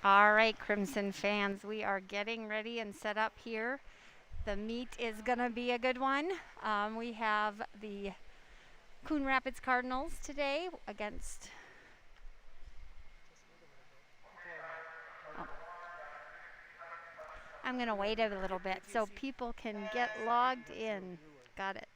All right, Crimson fans, we are getting ready and set up here. The meet is going to be a good one. We have the Coon Rapids Cardinals today against. Oh, I'm going to wait a little bit so people can get logged in. Got it.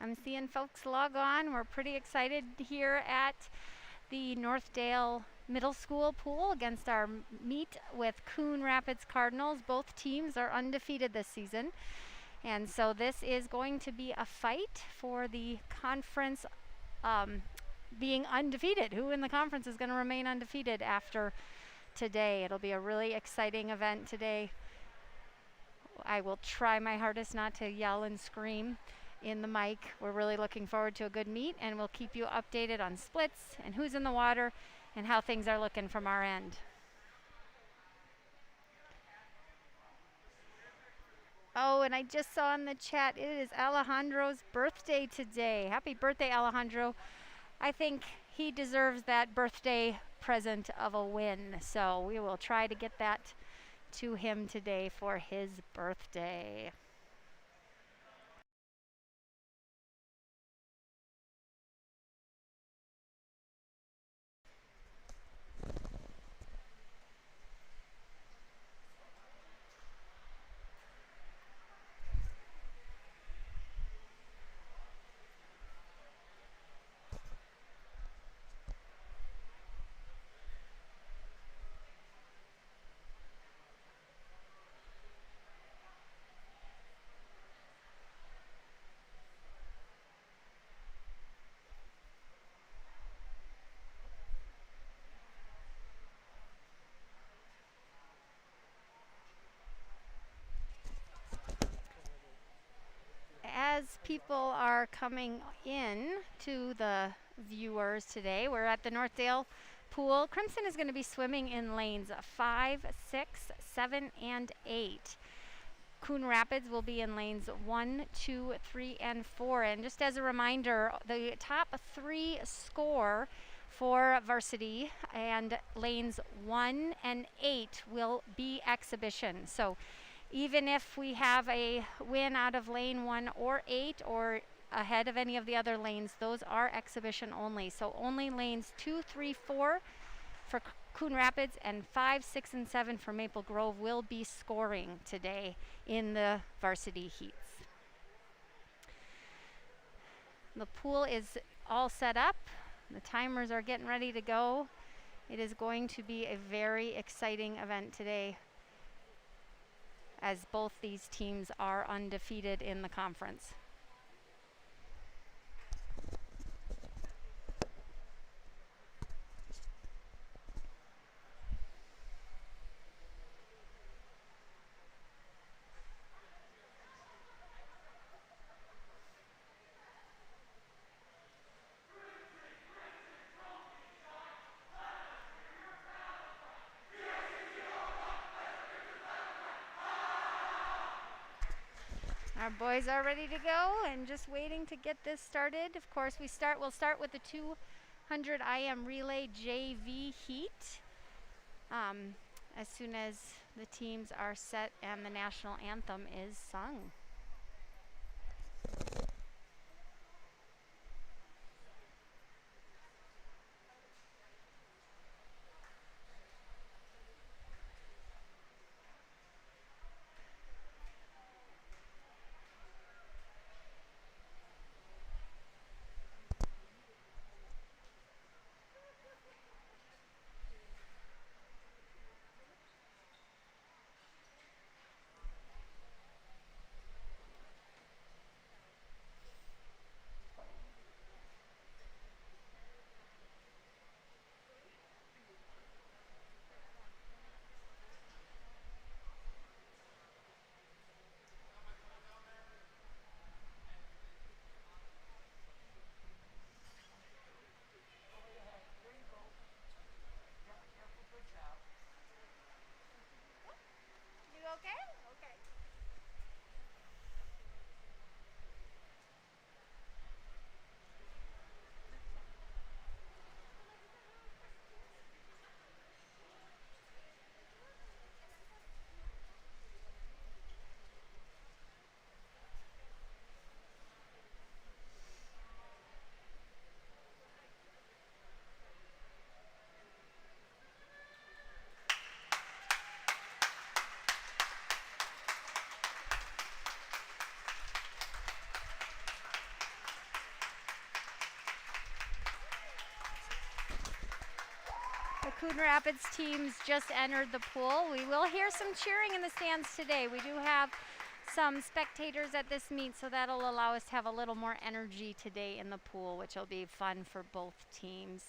I'm seeing folks log on. We're pretty excited here at the Northdale Middle School pool against our meet with Coon Rapids Cardinals. Both teams are undefeated this season. And so this is going to be a fight for the conference being undefeated. Who in the conference is going to remain undefeated after today? It'll be a really exciting event today. I will try my hardest not to yell and scream in the mic. We're really looking forward to a good meet, and we'll keep you updated on splits and who's in the water and how things are looking from our end. Oh, and I just saw in the chat, it is Alejandro's birthday today. Happy birthday, Alejandro. I think he deserves that birthday present of a win. So we will try to get that to him today for his birthday. As people are coming in to the viewers today, we're at the Northdale pool. Crimson is going to be swimming in lanes 5, 6, 7, and 8. Coon Rapids will be in lanes 1, 2, 3, and 4. And just as a reminder, the top 3 score for Varsity and lanes 1 and 8 will be exhibition. So even if we have a win out of lane 1 or 8 or ahead of any of the other lanes, those are exhibition only. So only lanes 2, 3, 4 for Coon Rapids and 5, 6, and 7 for Maple Grove will be scoring today in the varsity heats. The pool is all set up. The timers are getting ready to go. It is going to be a very exciting event today, as both these teams are undefeated in the conference. Our boys are ready to go and just waiting to get this started. Of course, we'll start with the 200 IM relay JV heat. As soon as the teams are set and the national anthem is sung. The Coon Rapids teams just entered the pool. We will hear some cheering in the stands today. We do have some spectators at this meet, so that'll allow us to have a little more energy today in the pool, which will be fun for both teams.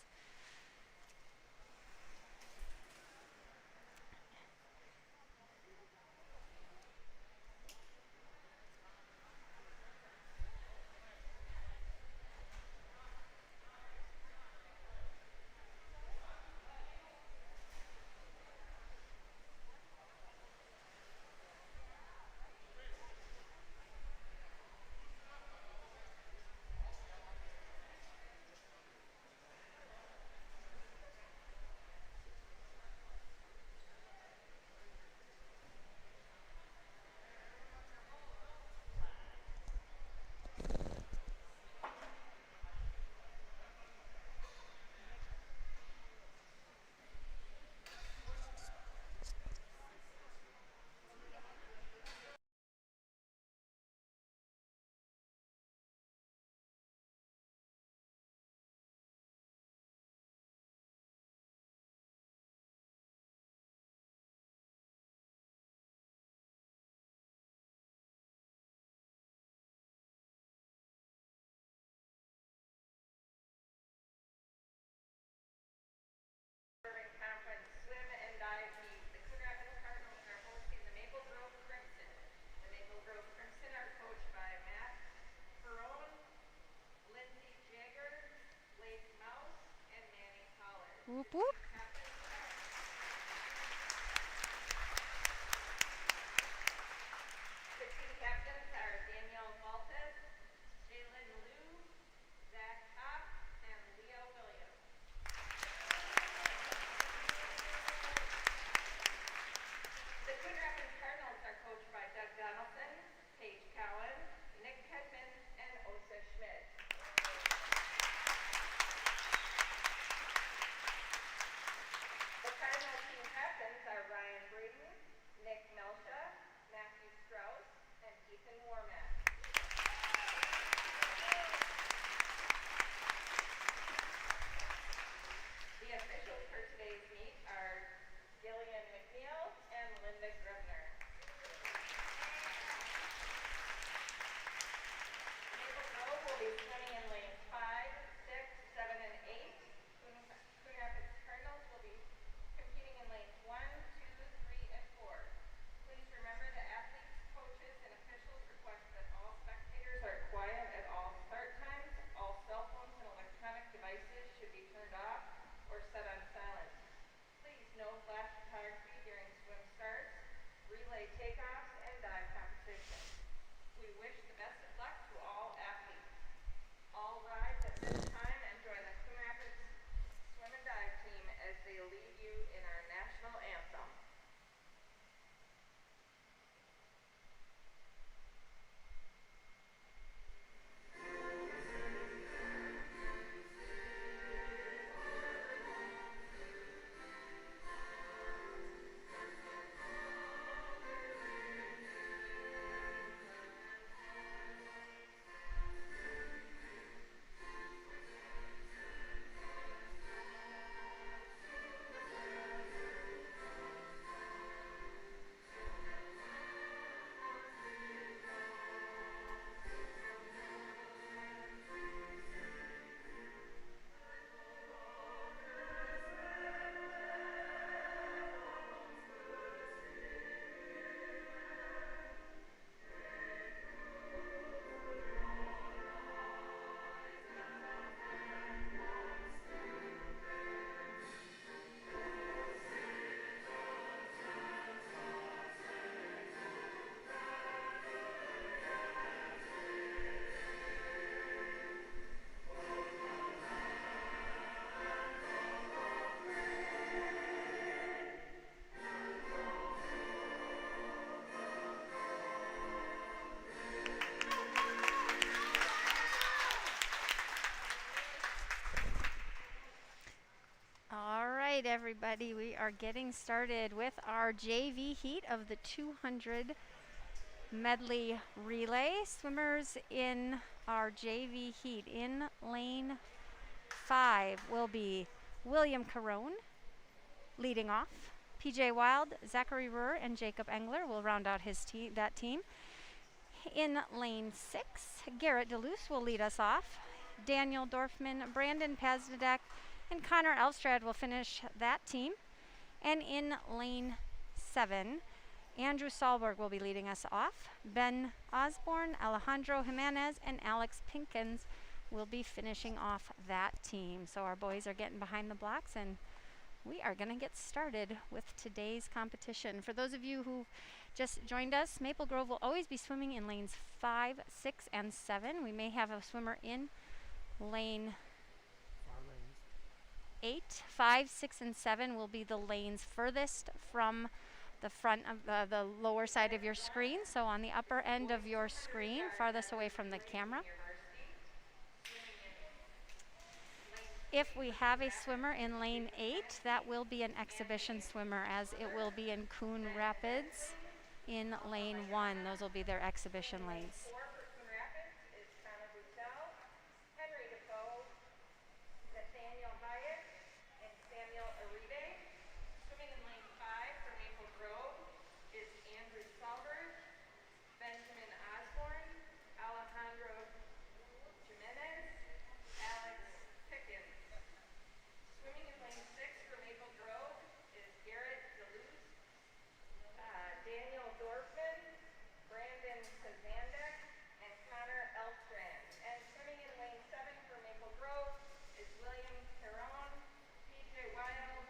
Whoop, whoop. this time and join the Coon Rapids Swim and Dive team as they lead you in our national anthem. All right, everybody, we are getting started with our JV heat of the 200 medley relay. Swimmers in our JV heat in lane 5 will be William Carone leading off. PJ Wild, Zachary Ruhr, and Jacob Engler will round out that team. In lane 6, Garrett DeLuce will lead us off. Daniel Dorfman, Brandon Pazdadek, and Connor Elstrad will finish that team. And in lane 7, Andrew Sahlberg will be leading us off. Ben Osborne, Alejandro Jimenez, and Alex Pinkins will be finishing off that team. So our boys are getting behind the blocks, and we are going to get started with today's competition. For those of you who just joined us, Maple Grove will always be swimming in lanes 5, 6, and 7. We may have a swimmer in lane 8. 5, 6, and 7 will be the lanes furthest from the front of the lower side of your screen. So on the upper end of your screen, farthest away from the camera. If we have a swimmer in lane 8, that will be an exhibition swimmer, as it will be in Coon Rapids in lane 1. Those will be their exhibition lanes. Daniel Dorfman, Brandon Pazdadek, and Connor Elstrad. And swimming in lane 7 for Maple Grove is William Carone, PJ Wild,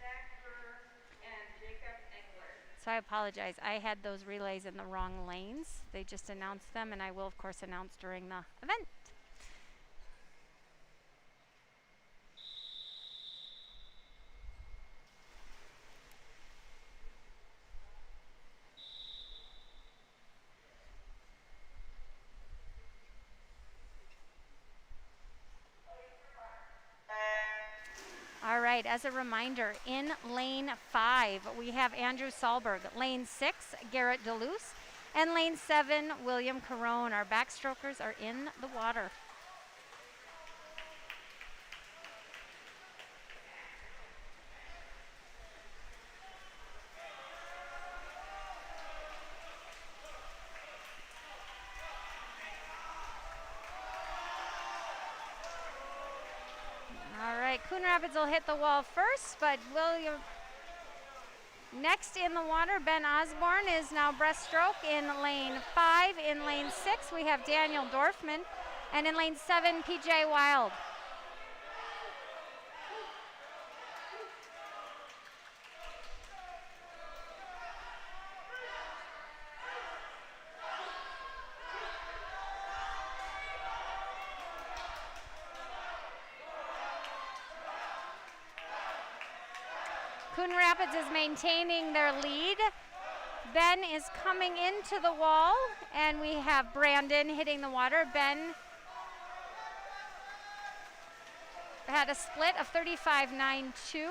Zach Ruhr, and Jacob Engler. So I apologize. I had those relays in the wrong lanes. They just announced them, and I will, of course, announce during the event. All right, as a reminder, in lane 5, we have Andrew Sahlberg. Lane 6, Garrett DeLuce. And lane 7, William Carone. Our backstrokers are in the water. Coon Rapids will hit the wall first, but next in the water, Ben Osborne is now breaststroke in lane 5. In lane 6, we have Daniel Dorfman, and in lane 7, PJ Wild. Coon Rapids is maintaining their lead. Ben is coming into the wall, and we have Brandon hitting the water. Ben had a split of 35.92.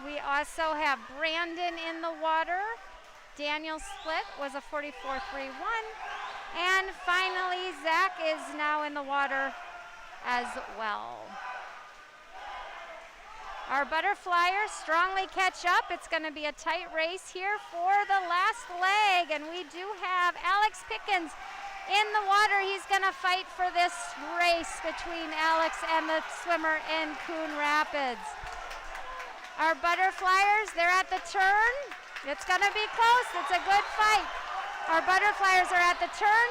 We also have Brandon in the water. Daniel's split was a 44.31. And finally, Zach is now in the water as well. Our butterflyers strongly catch up. It's going to be a tight race here for the last leg. And we do have Alex Pickens in the water. He's going to fight for this race between Alex and the swimmer in Coon Rapids. Our butterflyers, they're at the turn. It's going to be close. It's a good fight. Our butterflyers are at the turn.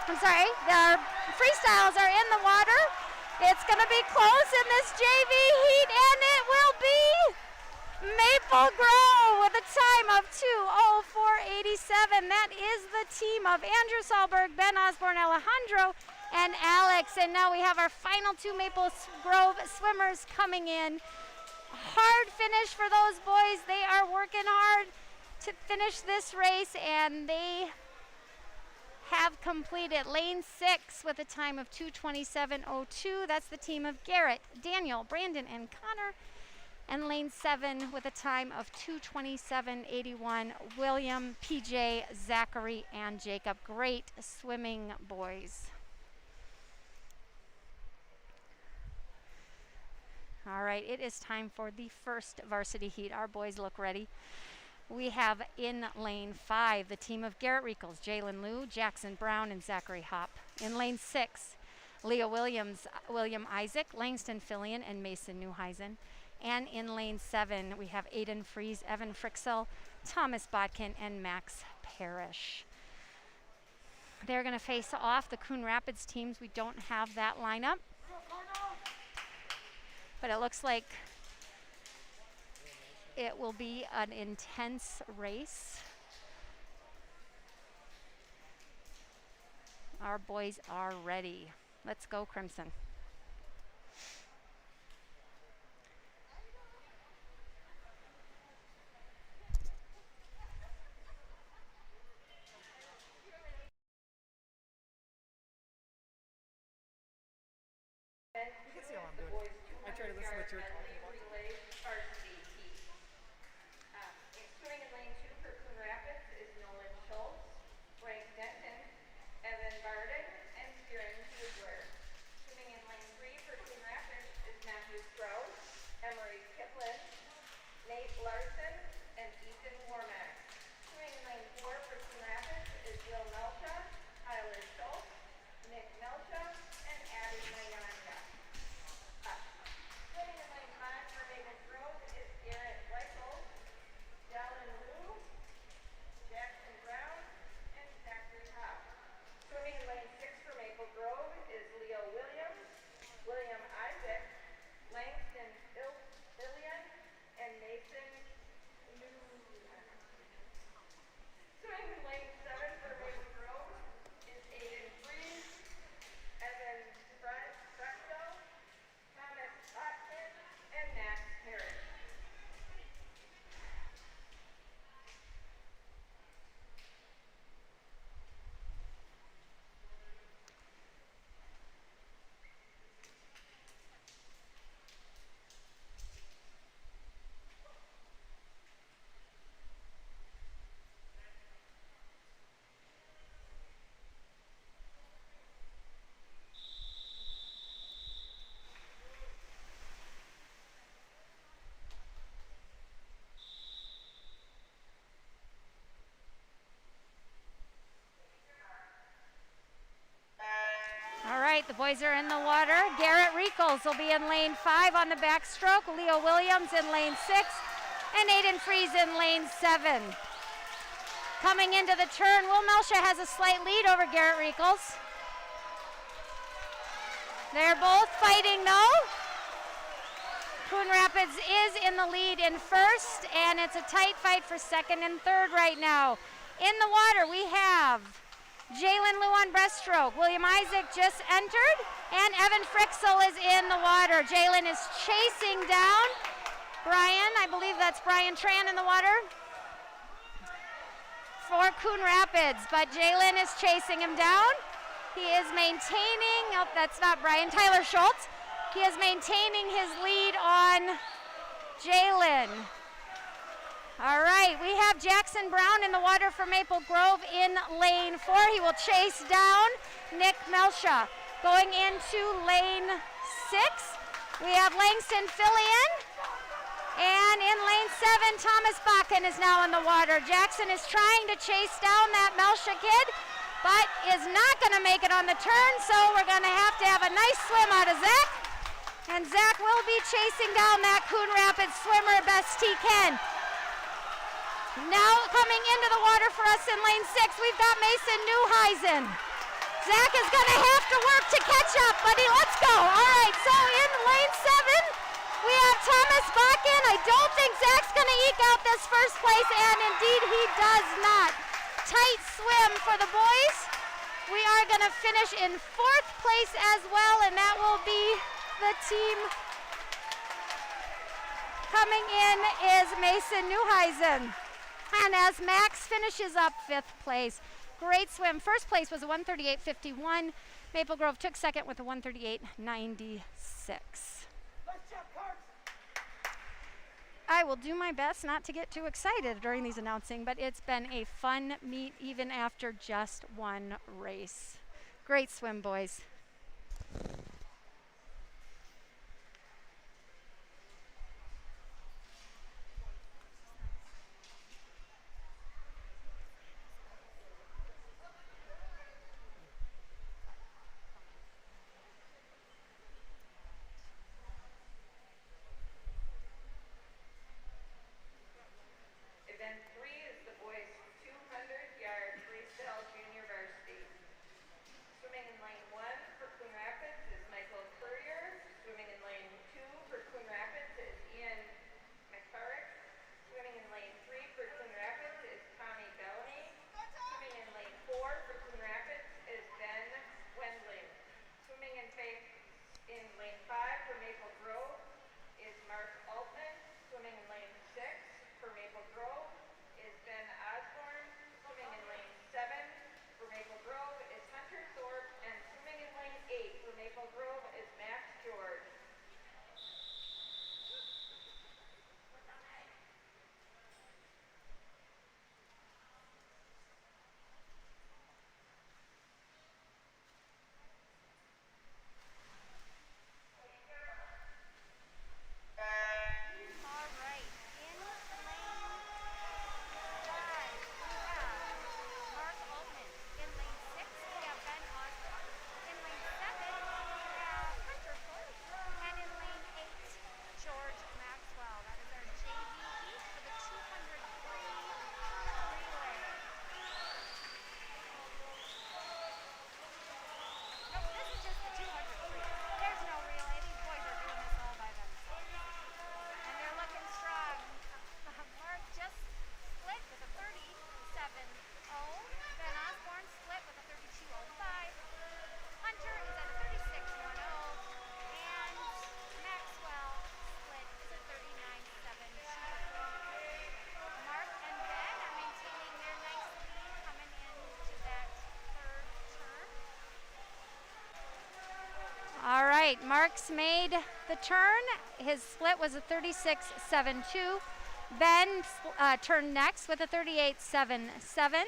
I'm sorry, the freestyles are in the water. It's going to be close in this JV heat, and it will be Maple Grove with a time of 2:04.87. That is the team of Andrew Sahlberg, Ben Osborne, Alejandro, and Alex. And now we have our final two Maple Grove swimmers coming in. Hard finish for those boys. They are working hard to finish this race, and they have completed lane 6 with a time of 2:27.02. That's the team of Garrett, Daniel, Brandon, and Connor. And lane 7 with a time of 2:27.81. William, PJ, Zachary, and Jacob. Great swimming, boys. All right, it is time for the first varsity heat. Our boys look ready. We have in lane 5 the team of Garrett Riekels, Jalen Liu, Jackson Brown, and Zachary Hopp. In lane 6, Leah Williams, William Isaac, Langston Fillion, and Mason Newheisen. And in lane 7, we have Aiden Fries, Evan Frixell, Thomas Bodkin, and Max Parrish. They're going to face off the Coon Rapids teams. We don't have that lineup, but it looks like it will be an intense race. Our boys are ready. Let's go, Crimson. You can see how I'm doing. I try to listen to what you're talking about. Varsity heat. Swimming in lane 2 for Coon Rapids is Nolan Schultz, Frank Denton, Evan Barden, and Kieran Hugler. Swimming in lane 3 for Coon Rapids is Matthew Strauss, Emery Kiplin, Nate Larson, and Ethan Warmack. Swimming in lane 4 for Coon Rapids is Will Melcha, Tyler Schultz, Nick Melcha, and Addie Mayanja. Swimming in lane 5 for Maple Grove is Garrett Reichel, Dallin Liu, Jackson Brown, and Zachary Hopp. Swimming in lane 6 for Maple Grove is Leo Williams, William Isaac, Langston Fillion, and Mason Newheisen. Swimming in lane 7 for Maple Grove is Aiden Fries, Evan Frexel, Thomas Botkin, and Max Parrish. All right, the boys are in the water. Garrett Riekels will be in lane 5 on the backstroke. Leo Williams in lane 6. And Aiden Fries in lane 7. Coming into the turn, Will Melcha has a slight lead over Garrett Riekels. They're both fighting though. Coon Rapids is in the lead in first, and it's a tight fight for second and third right now. In the water, we have Jalen Liu on breaststroke. William Isaac just entered, and Evan Frixel is in the water. Jalen is chasing down Brian. I believe that's Brian Tran in the water for Coon Rapids, but Jalen is chasing him down. He is maintaining, oh, that's not Brian, Tyler Schultz. He is maintaining his lead on Jalen. All right, we have Jackson Brown in the water for Maple Grove in lane 4. He will chase down Nick Melsha. Going into lane 6, we have Langston Fillion. And in lane 7, Thomas Bakken is now in the water. Jackson is trying to chase down that Melsha kid, but is not going to make it on the turn, so we're going to have a nice swim out of Zach. And Zach will be chasing down that Coon Rapids swimmer best he can. Now coming into the water for us in lane 6, we've got Mason Newheisen. Zach is going to have to work to catch up, but let's go. All right, so in lane 7, we have Thomas Bakken. I don't think Zach's going to eke out this first place, and indeed he does not. Tight swim for the boys. We are going to finish in 4th place as well, and that will be the team coming in is Mason Newheisen. And as Max finishes up 5th place, great swim. First place was a 138.51. Maple Grove took second with a 138.96. I will do my best not to get too excited during these announcing, but it's been a fun meet even after just one race. Great swim, boys. Event 3 is the boys 200-yard freestyle junior varsity. Swimming in lane 1 for Coon Rapids is Michael Courier. Swimming in lane 2 for Coon Rapids is Ian McFarrick. Swimming in lane 3 for Coon Rapids is Tommy Bellamy. Swimming in lane 4 for Coon Rapids is Ben Wendling. Swimming in lane 5 for Maple Grove is Mark Altman. Swimming in lane 6 for Maple Grove is Ben Osborne. Swimming in lane 7 for Maple Grove is Hunter Thorpe. And swimming in lane 8 for Maple Grove is Max George. All right, in lane 5, we have Mark Altman. In lane 6, we have Ben Osborne. In lane 7, we have Hunter Thorpe. And in lane 8, George Maxwell. That is our JV heat for the 200 free relay. Nope, this is just the 200 free. There's no relay. These boys are doing this all by themselves. And they're looking strong. Mark just split with a 37.0. Ben Osborne split with a 32.05. Hunter is at a 36.10. And Maxwell split is a 39.72. Mark and Ben are maintaining their nice lead coming into that 3rd turn. All right, Mark's made the turn. His split was a 36.72. Ben turned next with a 38.77.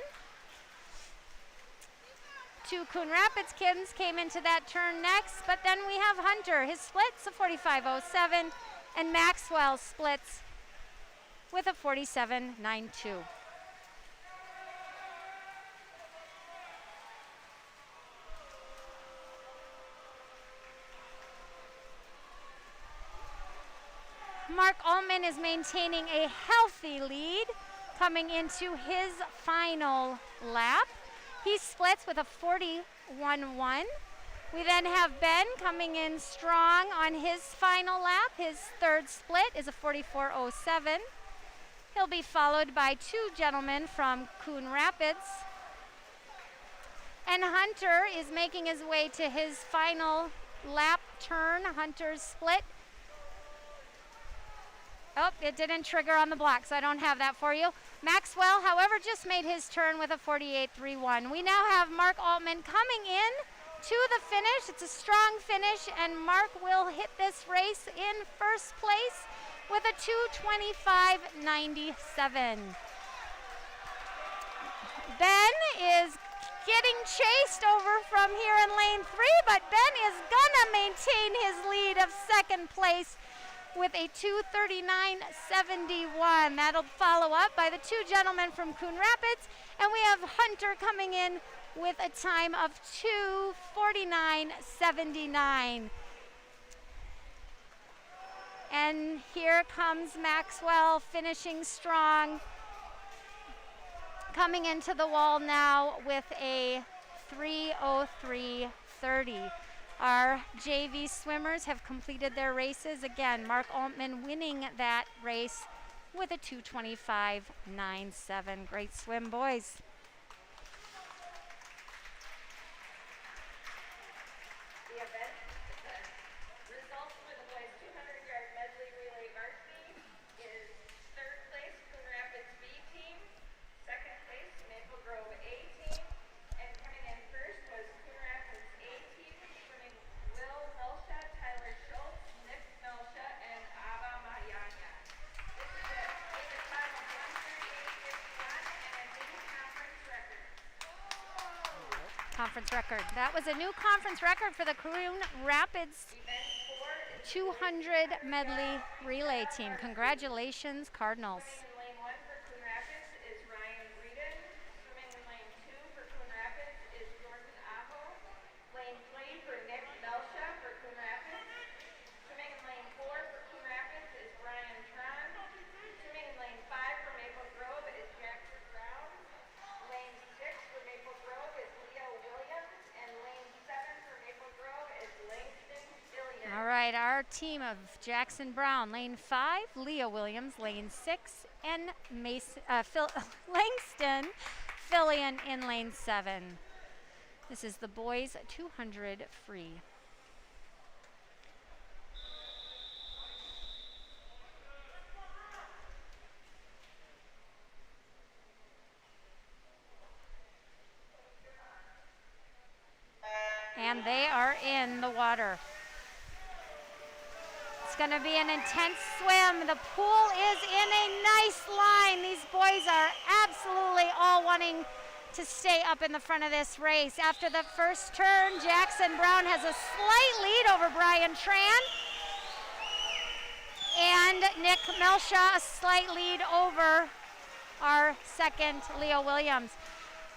2 Coon Rapids kids came into that turn next, but then we have Hunter. His split's a 45.07, and Maxwell splits with a 47.92. Mark Allman is maintaining a healthy lead coming into his final lap. He splits with a 41.1. We then have Ben coming in strong on his final lap. His 3rd split is a 44.07. He'll be followed by 2 gentlemen from Coon Rapids. And Hunter is making his way to his final lap turn. Hunter's split. Oh, it didn't trigger on the block, so I don't have that for you. Maxwell, however, just made his turn with a 48.31. We now have Mark Altman coming in to the finish. It's a strong finish, and Mark will hit this race in first place with a 2:25.97. Ben is getting chased over from here in lane 3, but Ben is gonna maintain his lead of second place with a 2:39.71. That'll follow up by the two gentlemen from Coon Rapids, and we have Hunter coming in with a time of 2:49.79. And here comes Maxwell finishing strong, coming into the wall now with a 3:03.30. Our JV swimmers have completed their races. Again, Mark Altman winning that race with a 2:25.97. Great swim, boys. The event results for the boys 200-yard medley relay varsity is third place Coon Rapids B team, second place Maple Grove A team, and coming in first was Coon Rapids A team, swimming Will Melsha, Tyler Schultz, Nick Melsha, and Ava Mayanya. This is a time of 1:38.51 and a new conference record. Conference record. That was a new conference record for the Coon Rapids Event 4 is 200 medley relay team. Congratulations, Cardinals. swimming in lane 1 for Coon Rapids is Ryan Breeden. Swimming in lane 2 for Coon Rapids is Jordan Aho. Lane 3 for Nick Melsha for Coon Rapids. Swimming in lane 4 for Coon Rapids is Brian Tron. Swimming in lane 5 for Maple Grove is Jackson Brown. Lane 6 for Maple Grove is Leo Williams. And lane 7 for Maple Grove is Langston Illian. All right, our team of Jackson Brown, lane 5, Leo Williams, lane 6, and Langston Fillion in lane 7. This is the boys 200 free. And they are in the water. It's going to be an intense swim. The pool is in a nice line. These boys are absolutely all wanting to stay up in the front of this race. After the first turn, Jackson Brown has a slight lead over Brian Tran. And Nick Melsha a slight lead over our second, Leo Williams.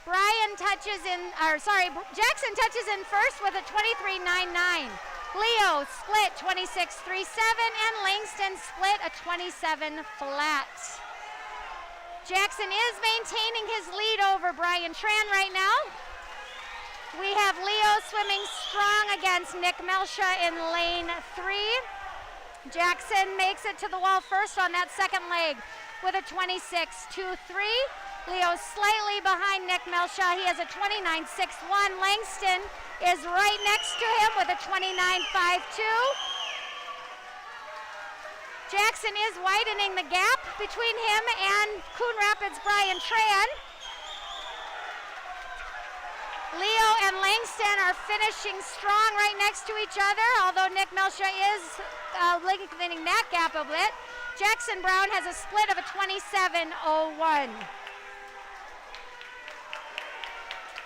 Jackson touches in first with a 23.99. Leo split 26.37 and Langston split a 27 flat. Jackson is maintaining his lead over Brian Tran right now. We have Leo swimming strong against Nick Melsha in lane 3. Jackson makes it to the wall first on that second leg with a 26.23. Leo slightly behind Nick Melsha. He has a 29.61. Langston is right next to him with a 29.52. Jackson is widening the gap between him and Coon Rapids' Brian Tran. Leo and Langston are finishing strong right next to each other, although Nick Melsha is lengthening that gap a bit. Jackson Brown has a split of a 27.01.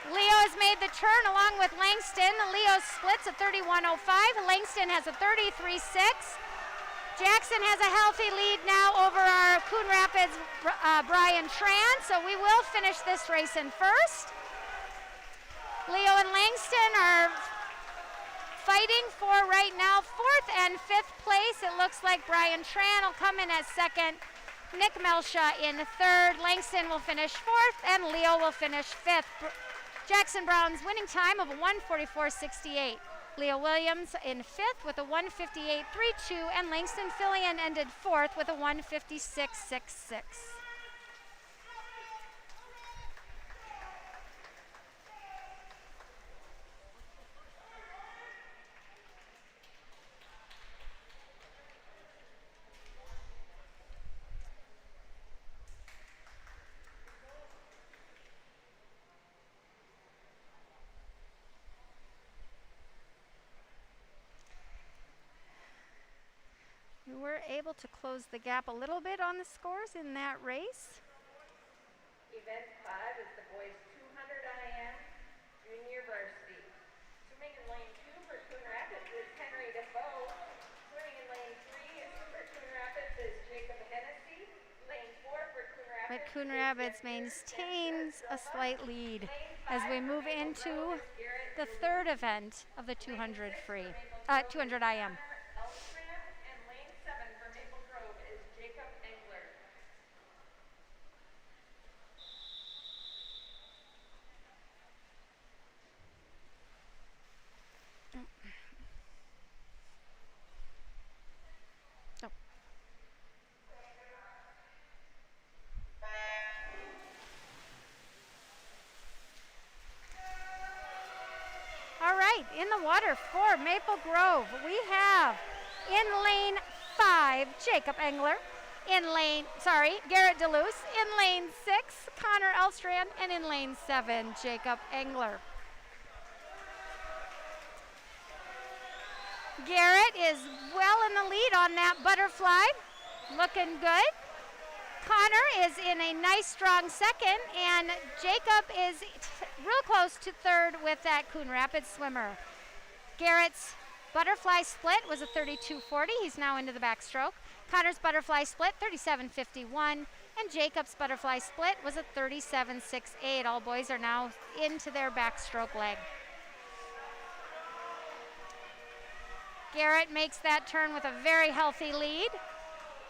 Leo has made the turn along with Langston. Leo splits a 31.05. Langston has a 33.6. Jackson has a healthy lead now over our Coon Rapids Brian Tran, so we will finish this race in first. Leo and Langston are fighting for right now 4th and 5th place. It looks like Brian Tran will come in as second, Nick Melsha in third, Langston will finish 4th, and Leo will finish 5th. Jackson Brown's winning time of a 1:44.68. Leo Williams in 5th with a 1:58.32, and Langston Fillion ended 4th with a 1:56.66. able to close the gap a little bit on the scores in that race. Event 5 is the boys 200 IM junior varsity. Swimming in lane 2 for Coon Rapids is Henry Defoe. Swimming in lane 3 for Coon Rapids is Jacob Hennessy. Lane 4 for Coon Rapids. But Coon Rapids maintains a slight lead as we move into the third event of the 200 free, 200 IM. And lane 7 for Maple Grove is Jacob Engler. Oh. All right, in the water for Maple Grove, we have in lane 5, Jacob Engler. Garrett DeLuce. In lane 6, Connor Elstrand. And in lane 7, Jacob Engler. Garrett is well in the lead on that butterfly. Looking good. Connor is in a nice strong second, and Jacob is real close to third with that Coon Rapids swimmer. Garrett's butterfly split was a 32.40. He's now into the backstroke. Connor's butterfly split, 37.51. And Jacob's butterfly split was a 37.68. All boys are now into their backstroke leg. Garrett makes that turn with a very healthy lead.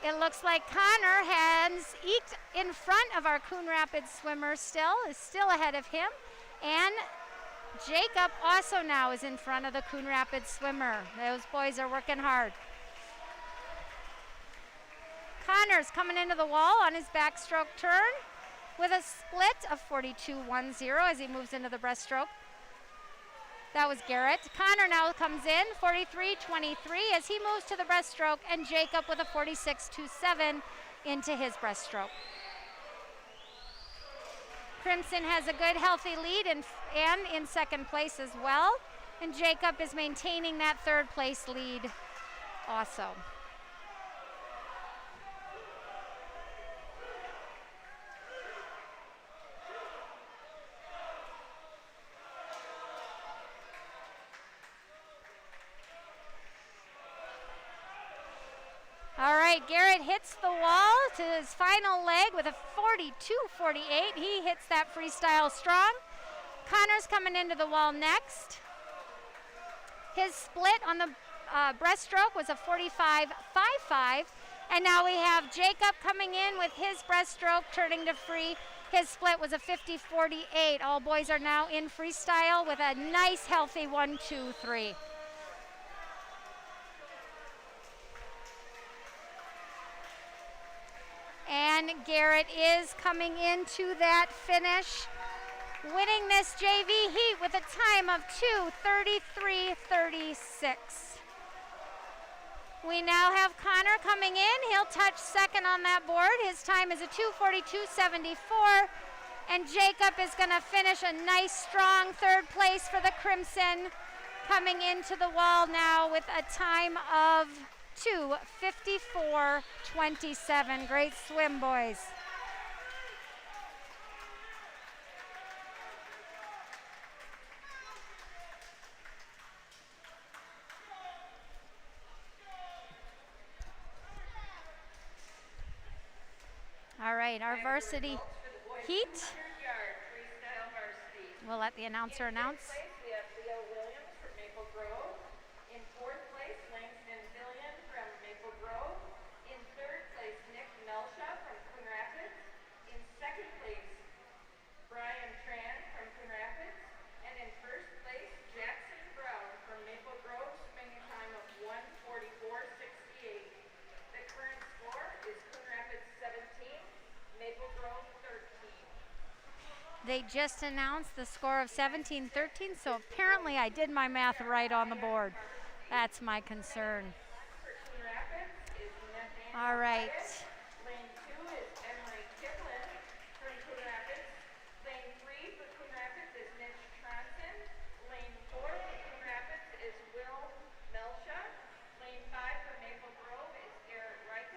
It looks like Connor has eked in front of our Coon Rapids swimmer is still ahead of him. And Jacob also now is in front of the Coon Rapids swimmer. Those boys are working hard. Connor's coming into the wall on his backstroke turn with a split of 42.10 as he moves into the breaststroke. That was Garrett. Connor now comes in, 43.23 as he moves to the breaststroke, and Jacob with a 46.27 into his breaststroke. Crimson has a good, healthy lead and in second place as well, and Jacob is maintaining that third place lead also. All right, Garrett hits the wall to his final leg with a 42.48. He hits that freestyle strong. Connor's coming into the wall next. His split on the breaststroke was a 45.55. And now we have Jacob coming in with his breaststroke turning to free. His split was a 50.48. All boys are now in freestyle with a nice, healthy 1, 2, 3. And Garrett is coming into that finish, winning this JV heat with a time of 2:33.36. We now have Connor coming in. He'll touch second on that board. His time is a 2:42.74. And Jacob is going to finish a nice, strong third place for the Crimson, coming into the wall now with a time of 2:54.27. Great swim, boys. All right, our varsity heat. We'll let the announcer announce. They just announced the score of 17-13, so apparently I did my math right on the board. That's my concern. All right. Lane 2 is Emily Kiplin from Coon Rapids. Lane 3 for Coon Rapids is Mitch Tronson. Lane 4 for Coon Rapids is Will Melsha. Lane 5 for Maple Grove is Garrett Reichel.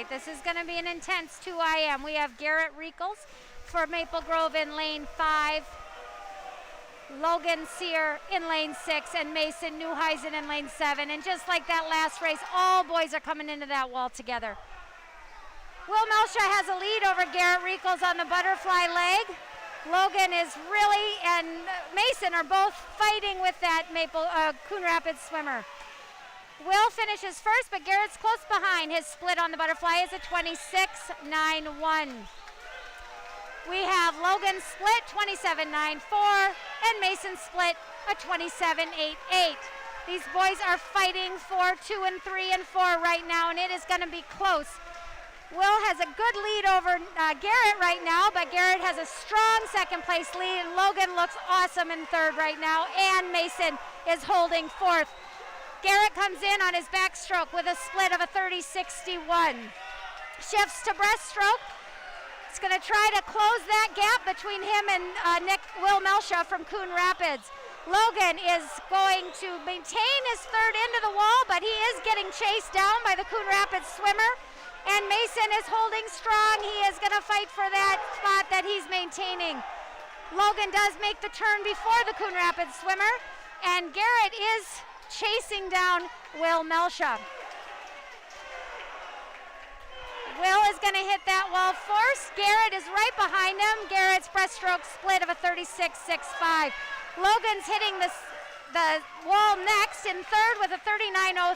right, this is going to be an intense 2 IM. We have Garrett Riekels for Maple Grove in lane 5, Logan Sear in lane 6, and Mason Newheisen in lane 7. And just like that last race, all boys are coming into that wall together. Will Melsha has a lead over Garrett Riekels on the butterfly leg. Logan is really, and Mason are both fighting with that Coon Rapids swimmer. Will finishes first, but Garrett's close behind. His split on the butterfly is a 26.91. We have Logan split 27.94 and Mason split a 27.88. These boys are fighting for 2 and 3 and 4 right now, and it is going to be close. Will has a good lead over Garrett right now, but Garrett has a strong second place lead. Logan looks awesome in third right now, and Mason is holding fourth. Garrett comes in on his backstroke with a split of a 30.61. Shifts to breaststroke. It's going to try to close that gap between him and Will Melsha from Coon Rapids. Logan is going to maintain his third into the wall, but he is getting chased down by the Coon Rapids swimmer. And Mason is holding strong. He is going to fight for that spot that he's maintaining. Logan does make the turn before the Coon Rapids swimmer, and Garrett is chasing down Will Melsha. Will is going to hit that wall first. Garrett is right behind him. Garrett's breaststroke split of a 36.65. Logan's hitting the wall next in third with a 39.03.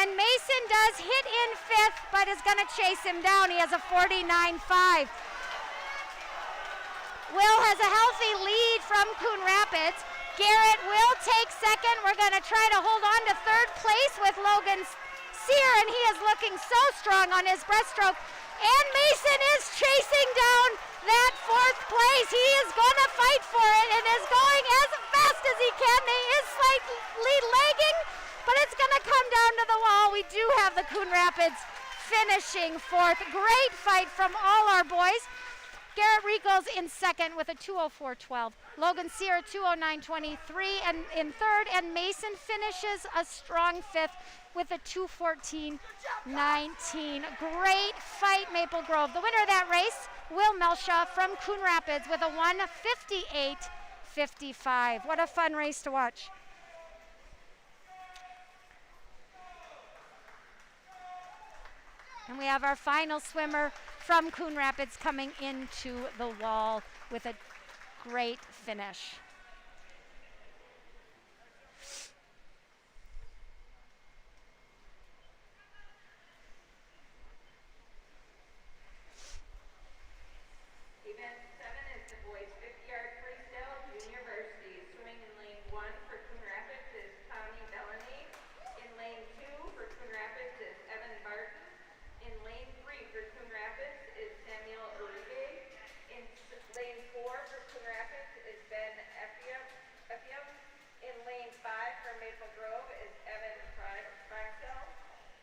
And Mason does hit in fifth, but is going to chase him down. He has a 49.5. Will has a healthy lead from Coon Rapids. Garrett will take second. We're going to try to hold on to third place with Logan Sear, and he is looking so strong on his breaststroke. And Mason is chasing down that fourth place. He is going to fight for it and is going as fast as he can. He is slightly lagging, but it's going to come down to the wall. We do have the Coon Rapids finishing fourth. Great fight from all our boys. Garrett Riekels in second with a 2:04.12. Logan Sear 2:09.23 and in third, and Mason finishes a strong fifth with a 2:14.19. Great fight, Maple Grove. The winner of that race, Will Melsha from Coon Rapids with a 1:58.55. What a fun race to watch. And we have our final swimmer from Coon Rapids coming into the wall with a great finish. Event 7 is the boys 50-yard freestyle junior varsity. Swimming in lane 1 for Coon Rapids is Tommy Bellany. In lane 2 for Coon Rapids is Evan Barton. In lane 3 for Coon Rapids is Samuel Uribe. In lane 4 for Coon Rapids is Ben Effiam. In lane 5 for Maple Grove is Evan Frexel.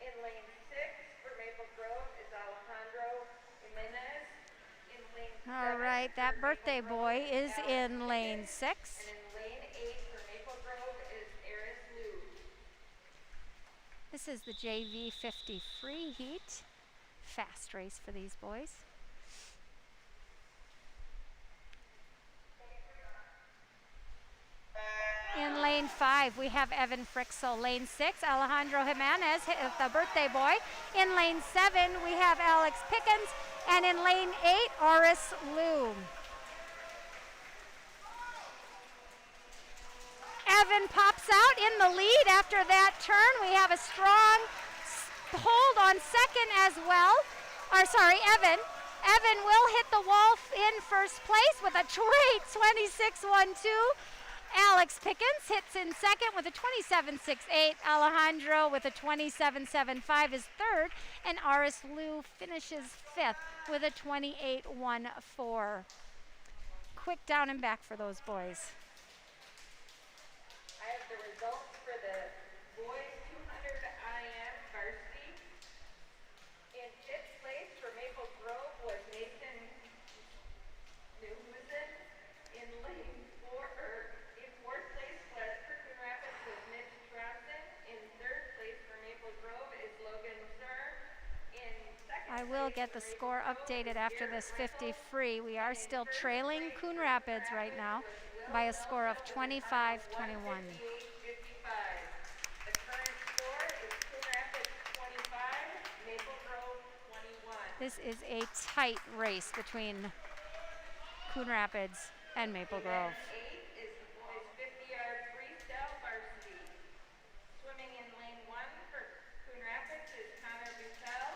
In lane 6 for Maple Grove is Alejandro Jimenez. In lane All 7 right, that for birthday Maple boy Grove is Alex in lane Pickens. 6. And in lane 8 for Maple Grove is Eris Liu. This is the JV 50 free heat. Fast race for these boys. In lane 5, we have Evan Frixel. Lane 6, Alejandro Jimenez, the birthday boy. In lane 7, we have Alex Pickens. And in lane 8, Oris Liu. Evan pops out in the lead after that turn. We have a strong hold on second as well. Evan. Evan will hit the wall in first place with a great 26.12. Alex Pickens hits in second with a 27.68. Alejandro with a 27.75 is third. And Aris Liu finishes fifth with a 28.14. Quick down and back for those boys. I have the results for the boys 200 IM varsity. In fifth place for Maple Grove was Nathan Newhusen. In fourth place was for Coon Rapids was Mitch Johnson. In third place for Maple Grove is Logan Sir. In second will get the score updated after this 50 free. We are still trailing Coon Rapids right now by a score of 25-21. The current score is Coon Rapids 25, Maple Grove 21. This is a tight race between Coon Rapids and Maple Grove. Event 8 is the boys 50-yard freestyle varsity. Swimming in lane 1 for Coon Rapids is Connor Buttel.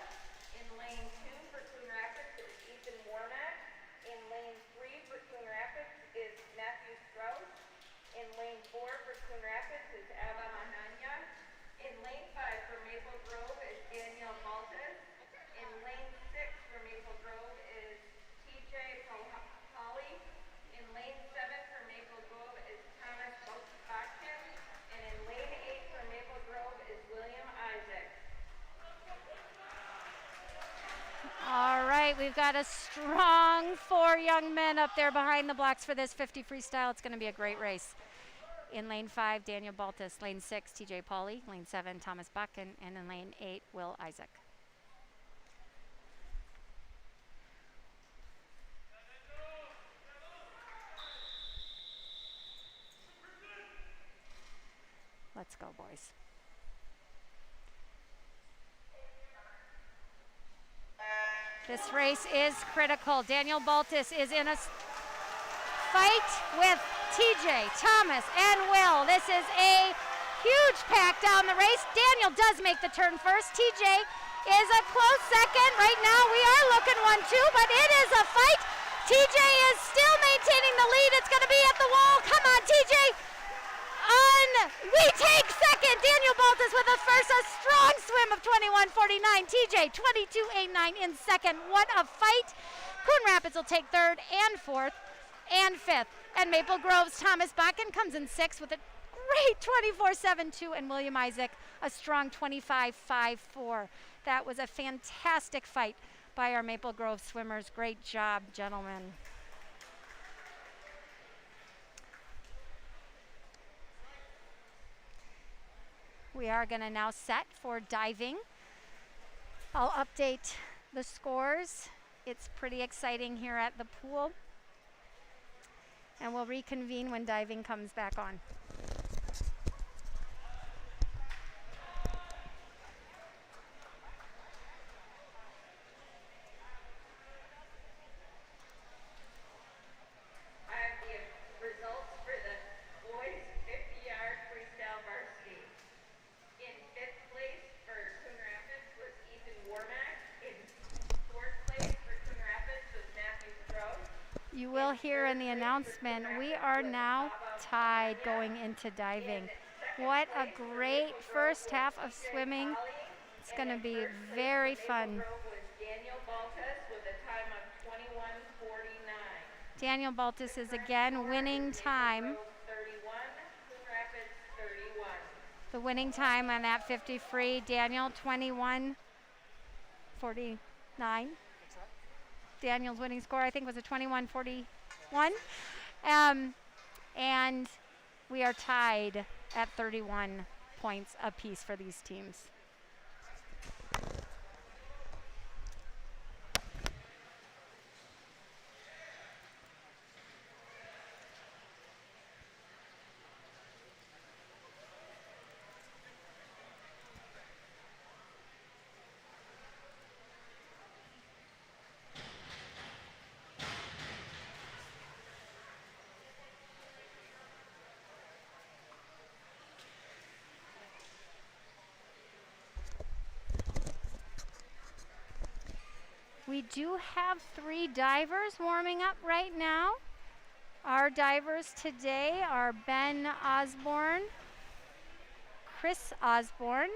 In lane 2 for Coon Rapids is Ethan Warmack. In lane 3 for Coon Rapids is Matthew Strauss. In lane 4 for Coon Rapids is Abba Mahanya. In lane 5 for Maple Grove is Daniel Maltes. In lane 6 for Maple Grove is TJ Polly. In lane 7 for Maple Grove is Thomas Botkin. And in lane 8 for Maple Grove is William Isaac. All right, we've got a strong 4 young men up there behind the blocks for this 50 freestyle. It's going to be a great race. In lane 5, Daniel Baltus. Lane 6, TJ Pauly. Lane 7, Thomas Buckin. And in lane 8, Will Isaac. Let's go, boys. This race is critical. Daniel Baltus is in a fight with TJ, Thomas, and Will. This is a huge pack down the race. Daniel does make the turn first. TJ is a close second. Right now we are looking 1-2, but it is a fight. TJ is still maintaining the lead. It's going to be at the wall. Come on, TJ. We take second. Daniel Baltus with a first. A strong swim of 21:49. TJ 22:89 in second. What a fight. Coon Rapids will take third and fourth and fifth. And Maple Grove's Thomas Bakken comes in sixth with a great 24-7-2. And William Isaac a strong 25-5-4. That was a fantastic fight by our Maple Grove swimmers. Great job, gentlemen. We are going to now set for diving. I'll update the scores. It's pretty exciting here at the pool. And we'll reconvene when diving comes back on. I have the results for the boys 50-yard freestyle varsity. In 5th place for Coon Rapids was Ethan Warmack. In 4th place for Coon Rapids was Matthew Strauss. You will hear in the announcement, we are now tied going into diving. What a great first half of swimming. It's going to be very fun. Daniel Baltus with a time of 21:49. Daniel Baltus is again winning time. 31, Coon Rapids 31. The winning time on that 50 free, Daniel 21:49. Daniel's winning score, I think, was a 21:41. And we are tied at 31 points apiece for these teams. We do have 3 divers warming up right now. Our divers today are Ben Osborne, Chris Osborne,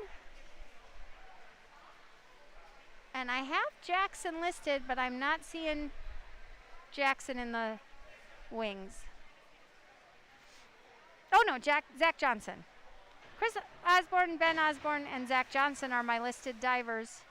and I have Jackson listed, but I'm not seeing Jackson in the wings. Oh no, Zach Johnson. Chris Osborne, Ben Osborne, and Zach Johnson are my listed divers.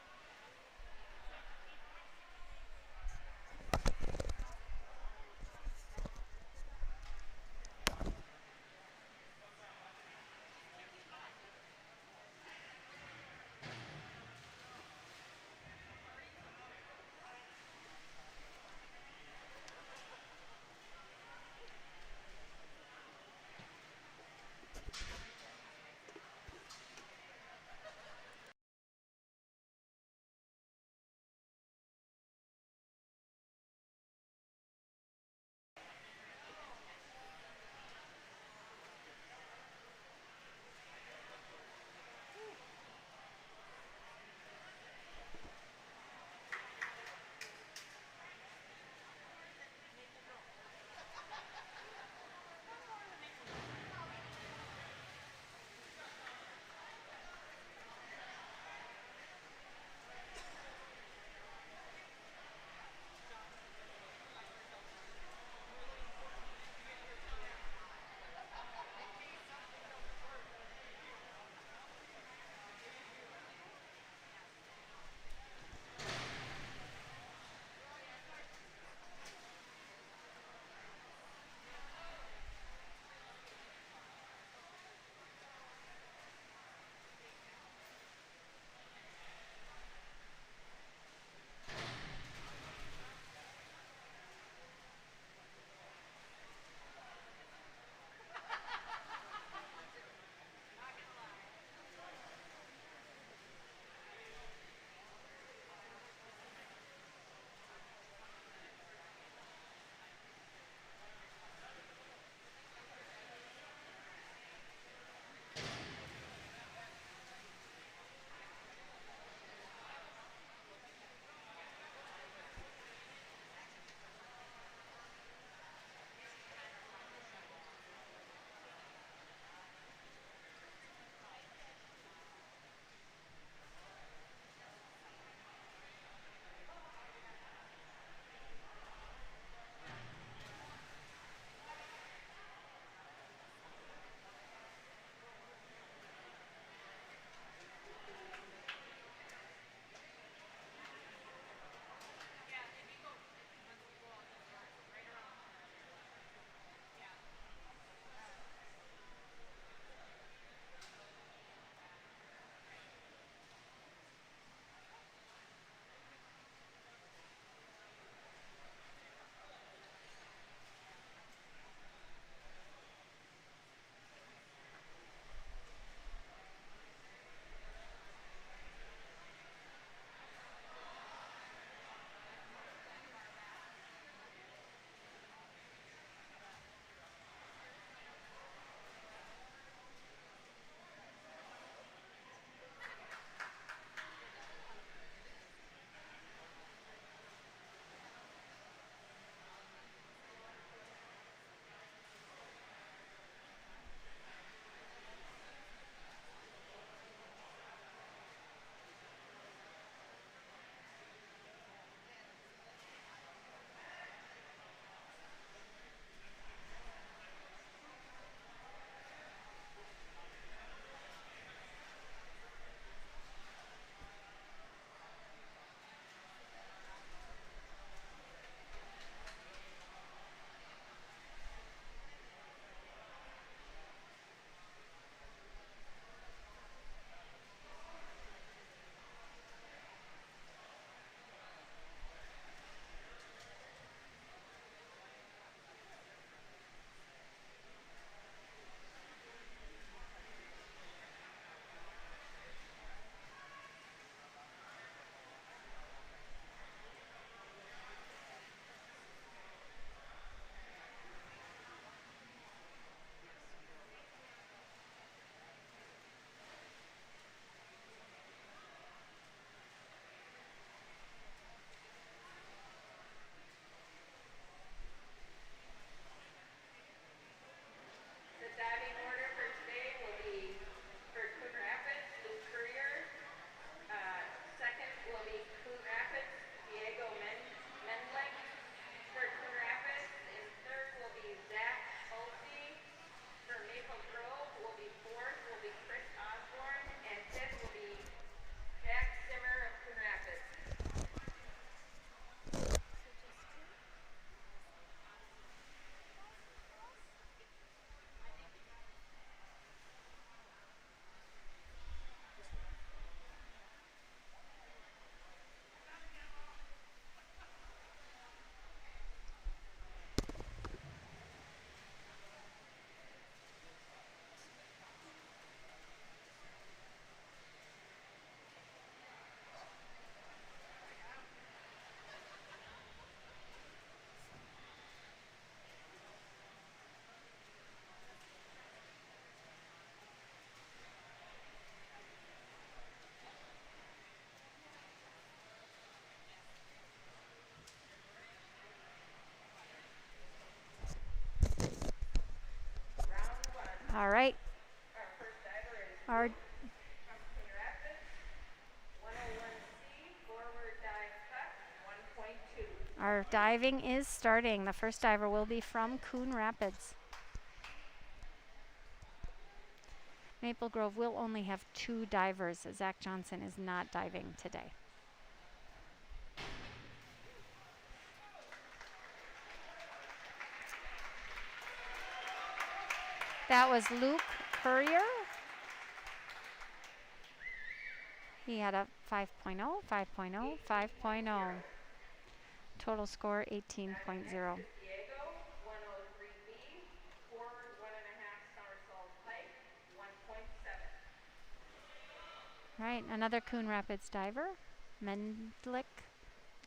All right. Our first diver is Our Luke from Coon Rapids. 101C, forward dive tuck, 1.2. Our diving is starting. The first diver will be from Coon Rapids. Maple Grove will only have 2 divers. Zach Johnson is not diving today. That was Luke Courier. He had a 5.0, 5.0, 5.0. Total score 18.0. Diego, 103B, forward 1.5 somersault pike, 1.7. Right, another Coon Rapids diver, Mendlick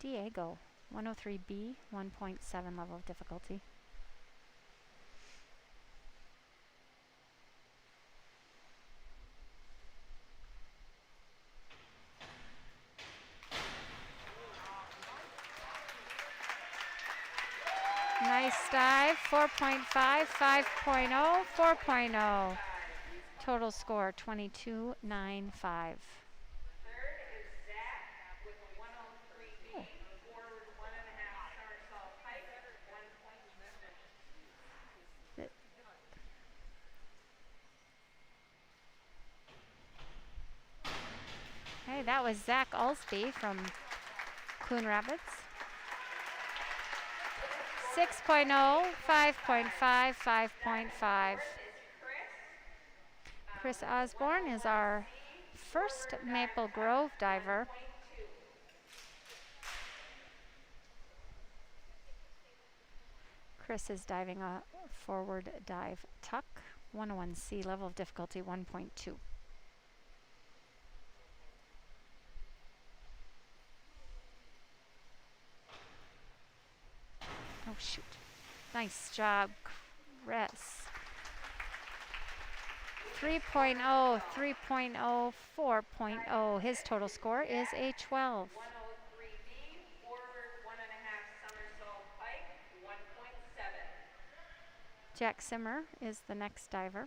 Diego, 103B, 1.7 level of difficulty. Nice dive, 4.5, 5.0, 4.0. Total score 22.95. Third is Zach with a 103B, forward 1.5 somersault pike, 1.7. Hey, that was Zach Alsby from Coon Rapids. 6.0, 5.5, 5.5. Chris Osborne is our first Maple Grove diver. Chris is diving a forward dive tuck, 101C, level of difficulty 1.2. Oh, shoot. Nice job, Chris. 3.0, 3.0, 4.0. His total score is a 12. 103B, forward 1.5 somersault pike, 1.7. Jack Simmer is the next diver.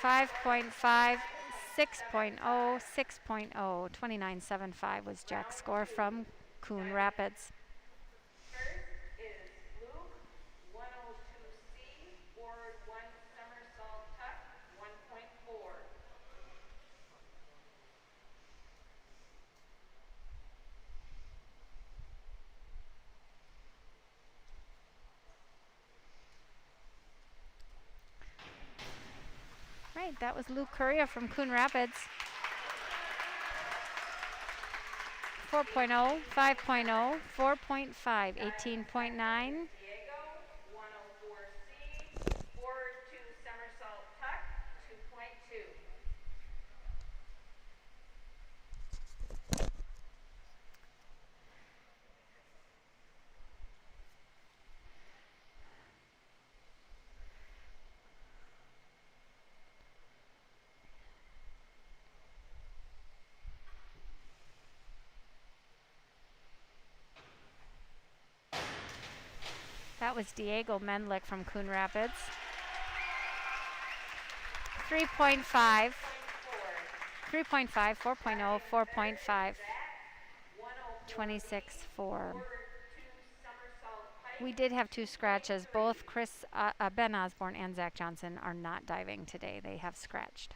Five point five, 6.0, 6.0, 29.75 was Jack's score from Coon Rapids. First is Luke, 102C, forward 1 somersault tuck, 1.4. Right, that was Luke Courier from Coon Rapids. 4.0, 5.0, 4.5, 18.9. Diego, 104C, forward 2 somersault tuck, 2.2. That was Diego Mendlick from Coon Rapids. 3.5, 3.5, 4.0, 4.5, 26.4. We did have 2 scratches. Both Ben Osborne and Zach Johnson are not diving today. They have scratched.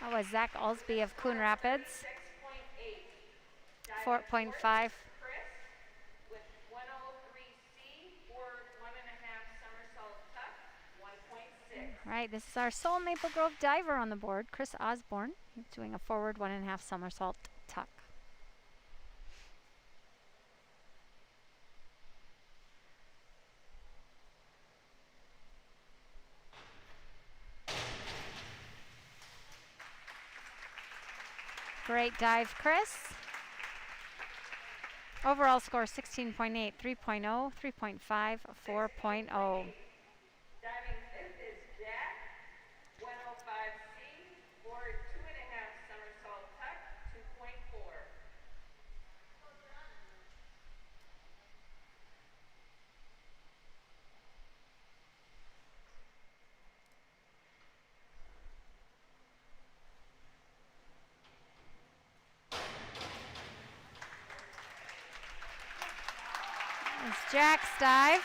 That was Zach Alsby of Coon Rapids. 4.5. With 103C, forward 1.5 somersault tuck, 1.6. Right, this is our sole Maple Grove diver on the board, Chris Osborne. He's doing a forward 1.5 somersault tuck. Great dive, Chris. Overall score 16.8, 3.0, 3.5, 4.0. Diving fifth is Jack, 105C, forward 2.5 somersault tuck, 2.4. It's Jack's dive.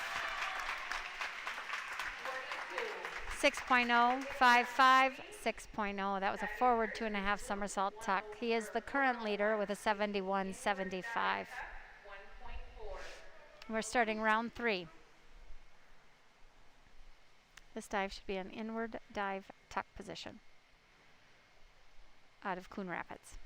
42. 6.0, 5.5, 6.0. That was a forward 2.5 somersault tuck. He is the current leader with a 71.75. 1.4. We're starting round 3. This dive should be an inward dive tuck position out of Coon Rapids.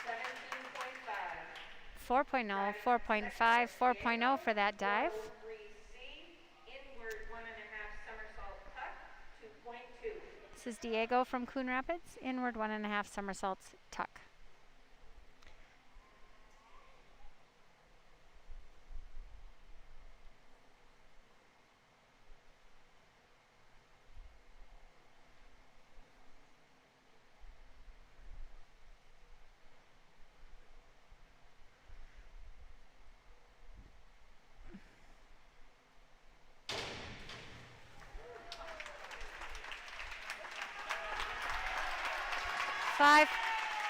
$17.5. 4.0, 4.5, 4.0 for that dive. 3C, inward 1.5 somersault tuck, 2.2. This is Diego from Coon Rapids. Inward 1.5 somersaults tuck. Five.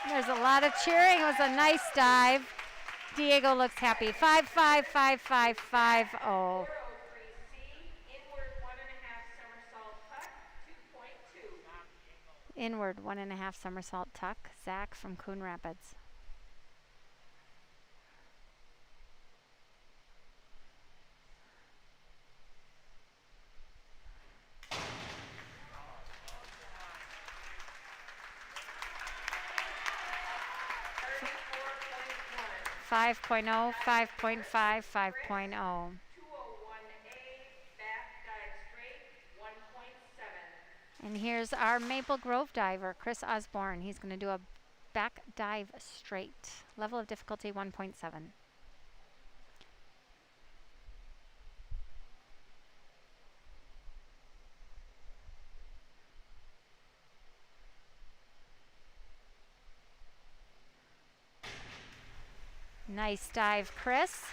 There's a lot of cheering. It was a nice dive. Diego looks happy. 5.5, 5.5, 5.0. 403C, inward 1.5 somersault tuck, 2.2. Inward 1.5 somersault tuck. Zach from Coon Rapids. $34.1. 5.0, 5.5, 5.0. 201A, back dive straight, 1.7. And here's our Maple Grove diver, Chris Osborne. He's going to do a back dive straight. Level of difficulty 1.7. Nice dive, Chris.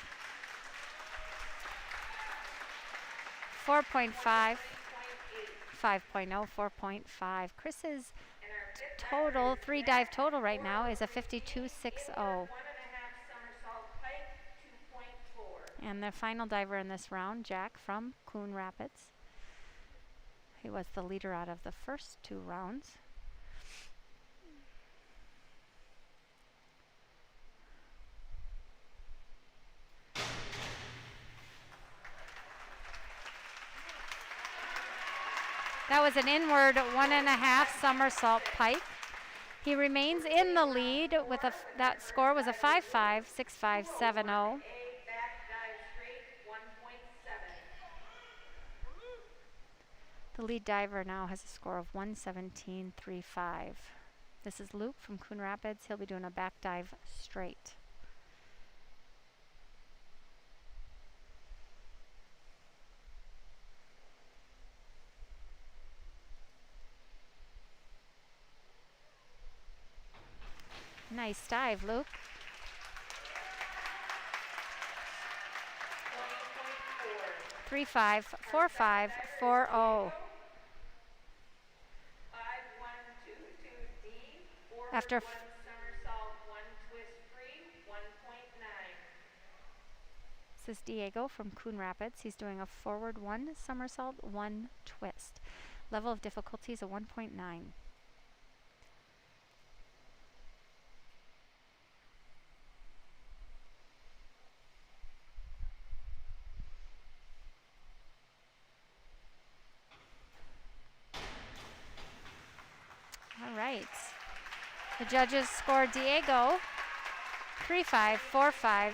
4.5, 5.0, 4.5. Chris's total, 3 dive total right now is a 52.60. 1.5 somersault pike, 2.4. And the final diver in this round, Jack from Coon Rapids. He was the leader out of the first 2 rounds. That was an inward 1.5 somersault pike. He remains in the lead with that score was a 5.5, 6.5, 7.0. A, back dive straight, 1.7. The lead diver now has a score of 117.35. This is Luke from Coon Rapids. He'll be doing a back dive straight. Nice dive, Luke. 20.4. 3.5, 4.5, 4.0. 5122D, After forward 1 somersault, 1 twist free, 1.9. This is Diego from Coon Rapids. He's doing a forward 1 somersault, 1 twist. Level of difficulty is a 1.9. The judges score Diego 3-5, 4-5,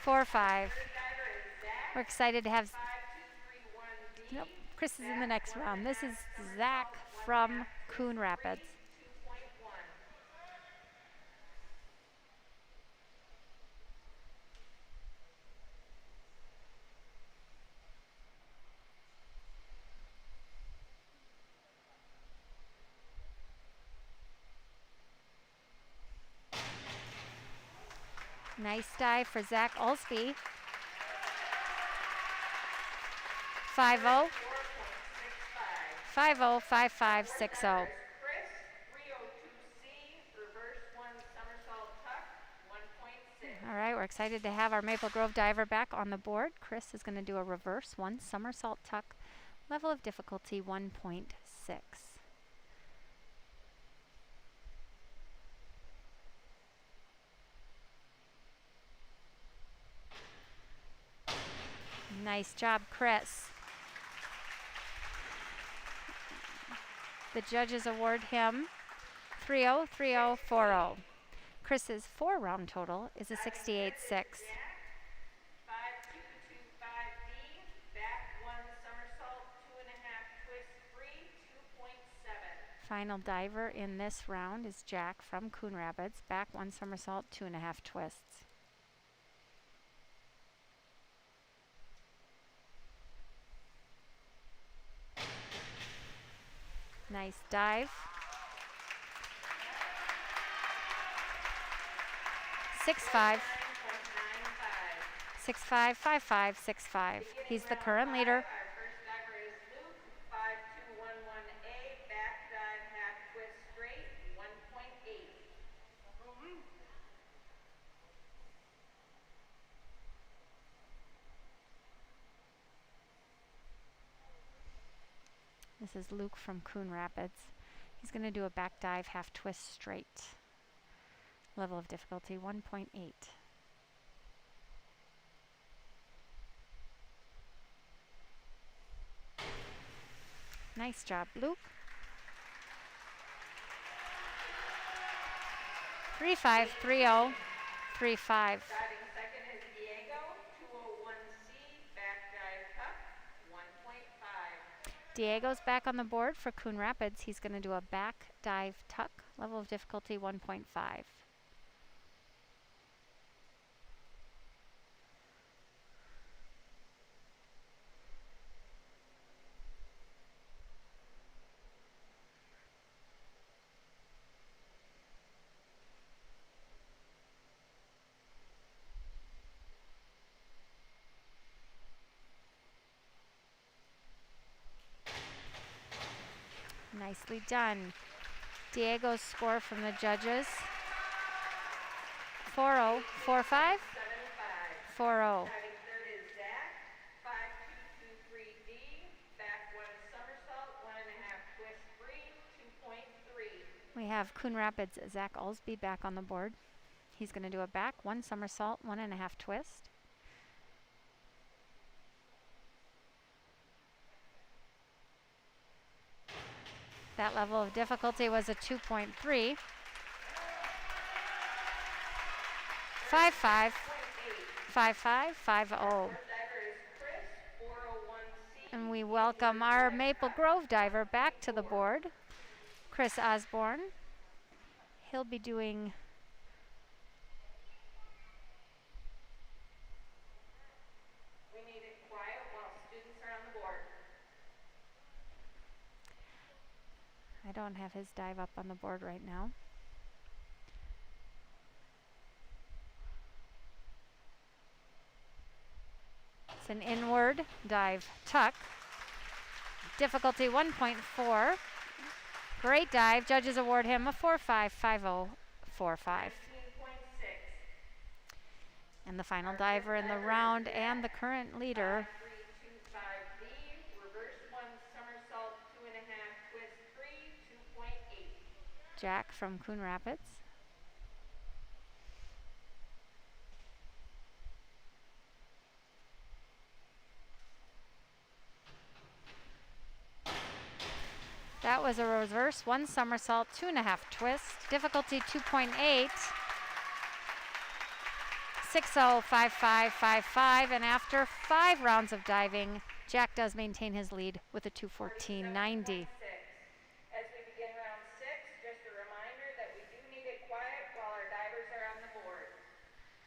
4-5. We're excited to have. Nope, Chris is in the next round. This is Zach from Coon Rapids. Nice dive for Zach Olsby. 5-0. 5-0, 5-5, 6-0. All right, we're excited to have our Maple Grove diver back on the board. Chris is going to do a reverse 1 somersault tuck. Level of difficulty 1.6. Nice job, Chris. The judges award him 3-0, 3-0, 4-0. Chris's 4-round total is a 68-6. Final diver in this round is Jack from Coon Rapids. Back 1 somersault, 2.5 twists. Nice dive. 6-5. 6-5, 5-5, 6-5. He's the current leader. This is Luke from Coon Rapids. He's going to do a back dive, half twist straight. Level of difficulty 1.8. Nice job, Luke. 3-5, 3-0, 3-5. Diego's back on the board for Coon Rapids. He's going to do a back dive tuck. Level of difficulty 1.5. Nicely done. Diego's score from the judges 4-0, 4-5, 4-0. We have Coon Rapids' Zach Olsby back on the board. He's going to do a back 1 somersault, 1.5 twist. That level of difficulty was a 2.3. 5-5, 5-5, 5-0. And we welcome our Maple Grove diver back to the board, Chris Osborne. He'll be doing I don't have his dive up on the board right now. It's an inward dive tuck. Difficulty 1.4. Great dive. Judges award him a 4-5, 5-0, 4-5. And the final diver in the round and the current leader, Jack from Coon Rapids. That That was a reverse, 1 somersault, 2.5 twist, difficulty 2.8. 6.05555, and after 5 rounds of diving, Jack does maintain his lead with a 2:14.90. As we begin round 6, just a reminder that we do need it quiet while our divers are on the board.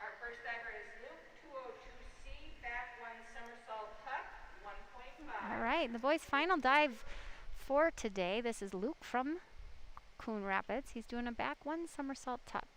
Our first diver is Luke, 202C, back 1 somersault tuck, 1.5. All right, the boys' final dive for today. This is Luke from Coon Rapids. He's doing a back 1 somersault tuck.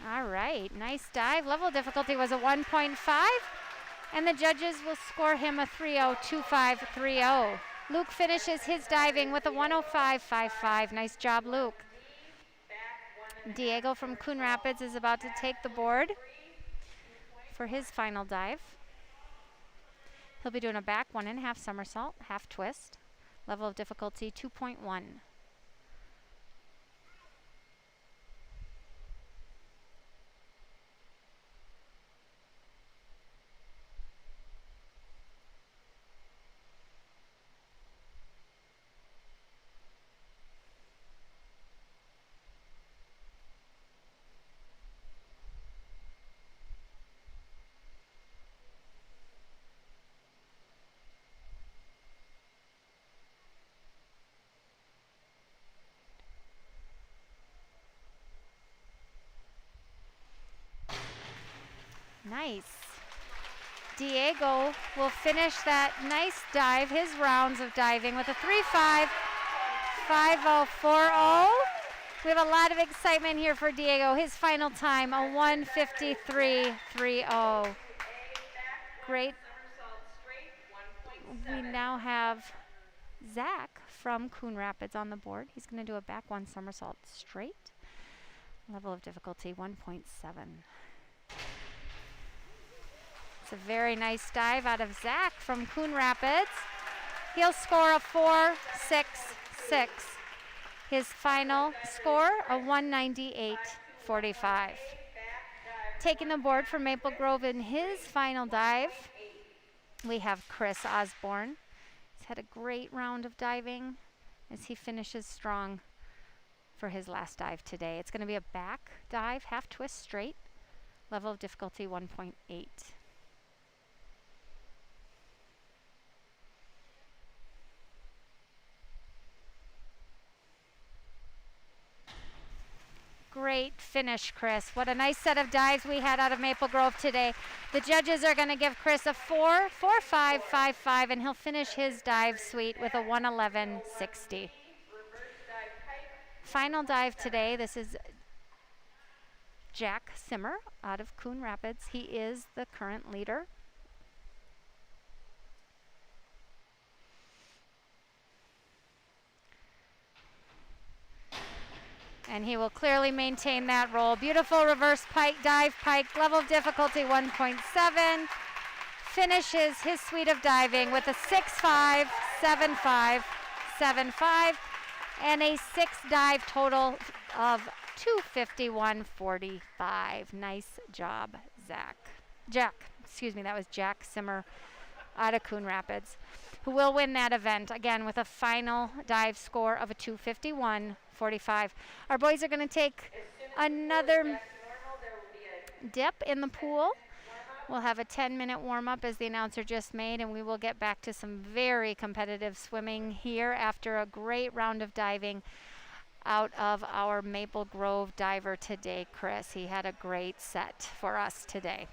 All right, nice dive. Level of difficulty was a 1.5, and the judges will score him a 3.02530. Luke finishes his diving with a 105.55. Nice job, Luke. Diego from Coon Rapids is about to take the board for his final dive. He'll be doing a back 1.5 somersault, half twist. Level of difficulty 2.1. Nice. Diego will finish that nice dive, his rounds of diving, with a 3.55040. We have a lot of excitement here for Diego. His final time, a 153.30. Great. We now have Zach from Coon Rapids on the board. He's going to do a back 1 somersault straight. Level of difficulty 1.7. It's a very nice dive out of Zach from Coon Rapids. He'll score a 4.66. His final score, a 198.45. Taking the board for Maple Grove in his final dive, we have Chris Osborne. He's had a great round of diving as he finishes strong for his last dive today. It's going to be a back dive, half twist straight. Level of difficulty 1.8. Great finish, Chris. What a nice set of dives we had out of Maple Grove today. The judges are going to give Chris a 4.4555, and he'll finish his dive suite with a 111.60. Final dive today, this is Jack Simmer out of Coon Rapids. He is the current leader. And he will clearly maintain that roll. Beautiful reverse pike, dive pike, level of difficulty 1.7. Finishes his suite of diving with a 6.57575 and a 6 dive total of 251.45. Nice job, Jack, that was Jack Simmer out of Coon Rapids, who will win that event, again, with a final dive score of a 251.45. Our boys are going to take another dip in the pool. We'll have a 10-minute warm-up, as the announcer just made, and we will get back to some very competitive swimming here after a great round of diving out of our Maple Grove diver today, Chris. He had a great set for us today.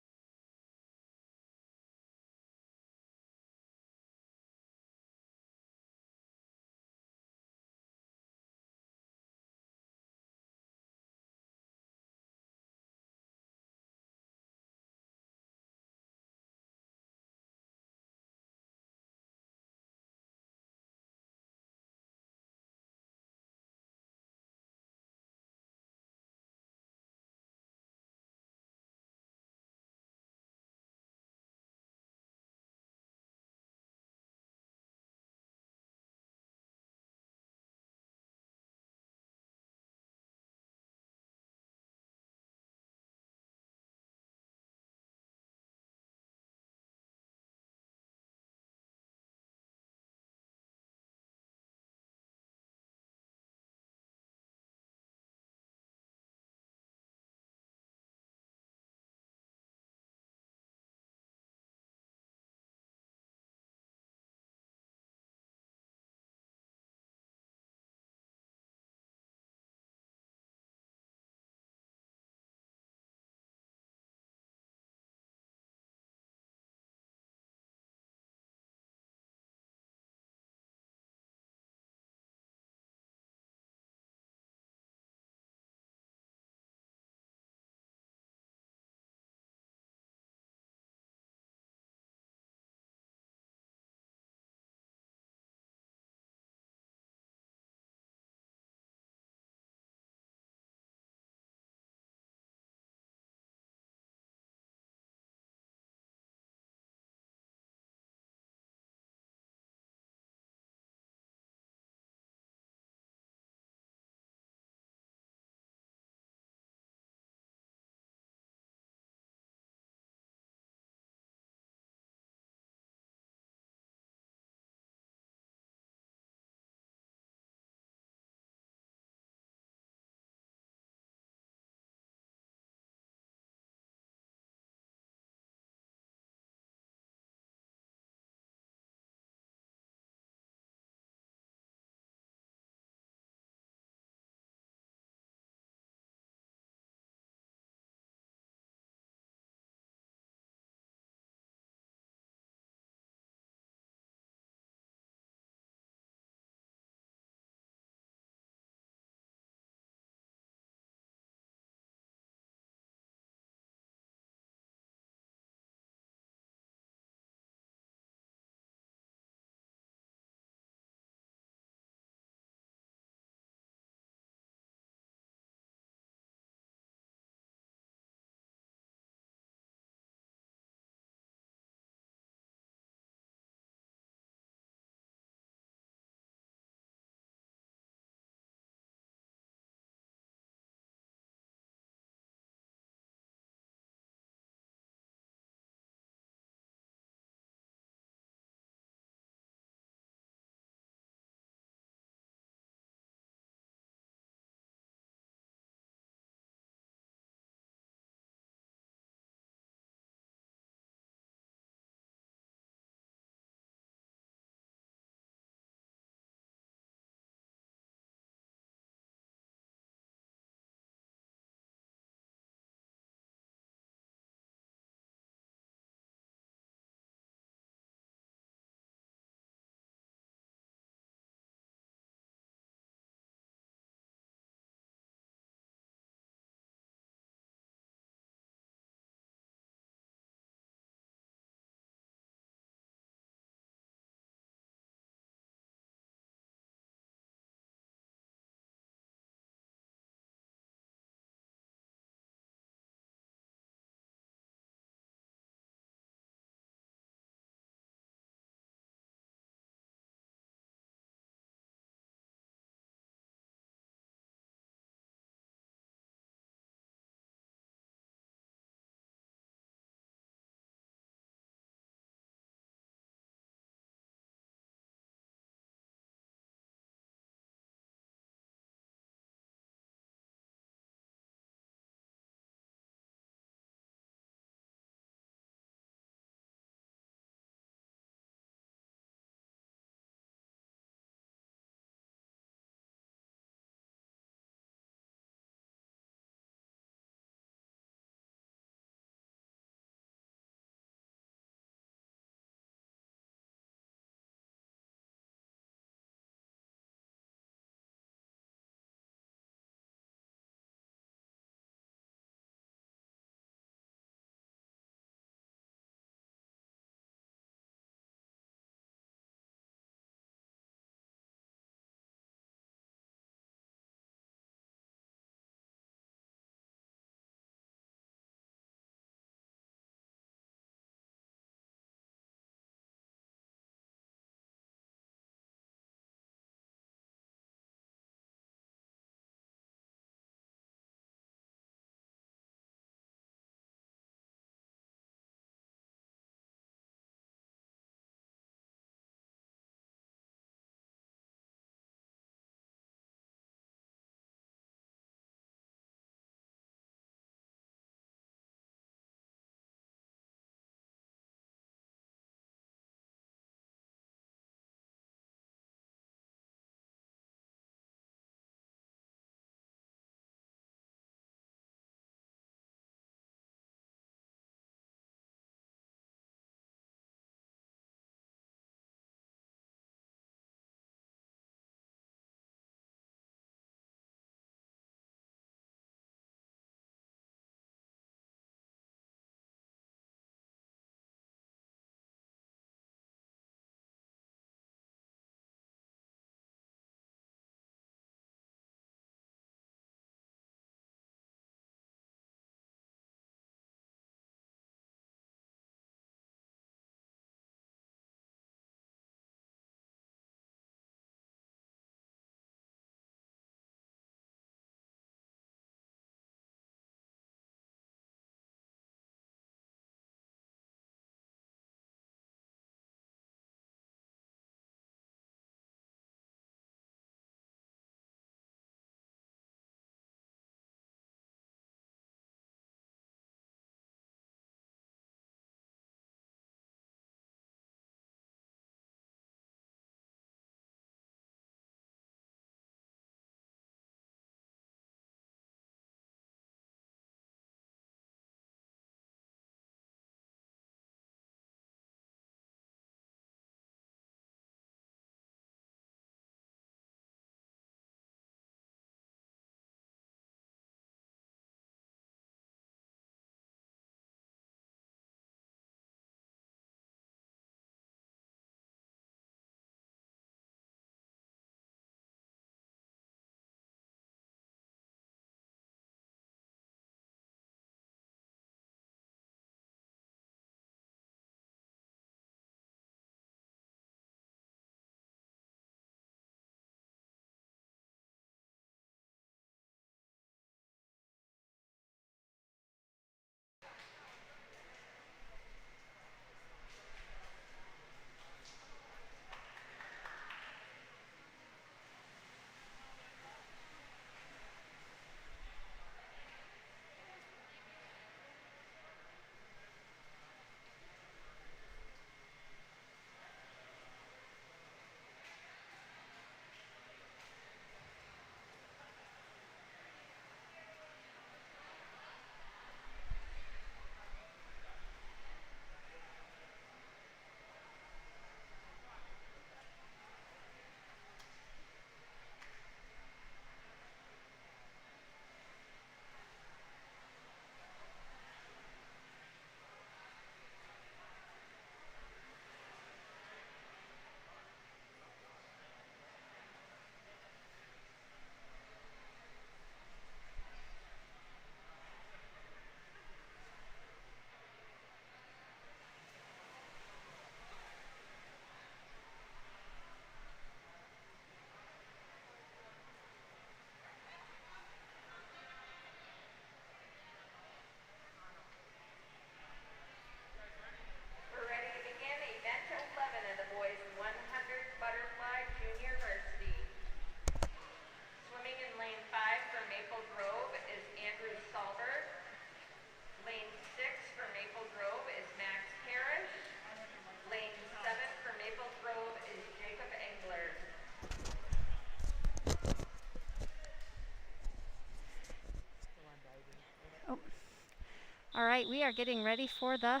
are getting ready for the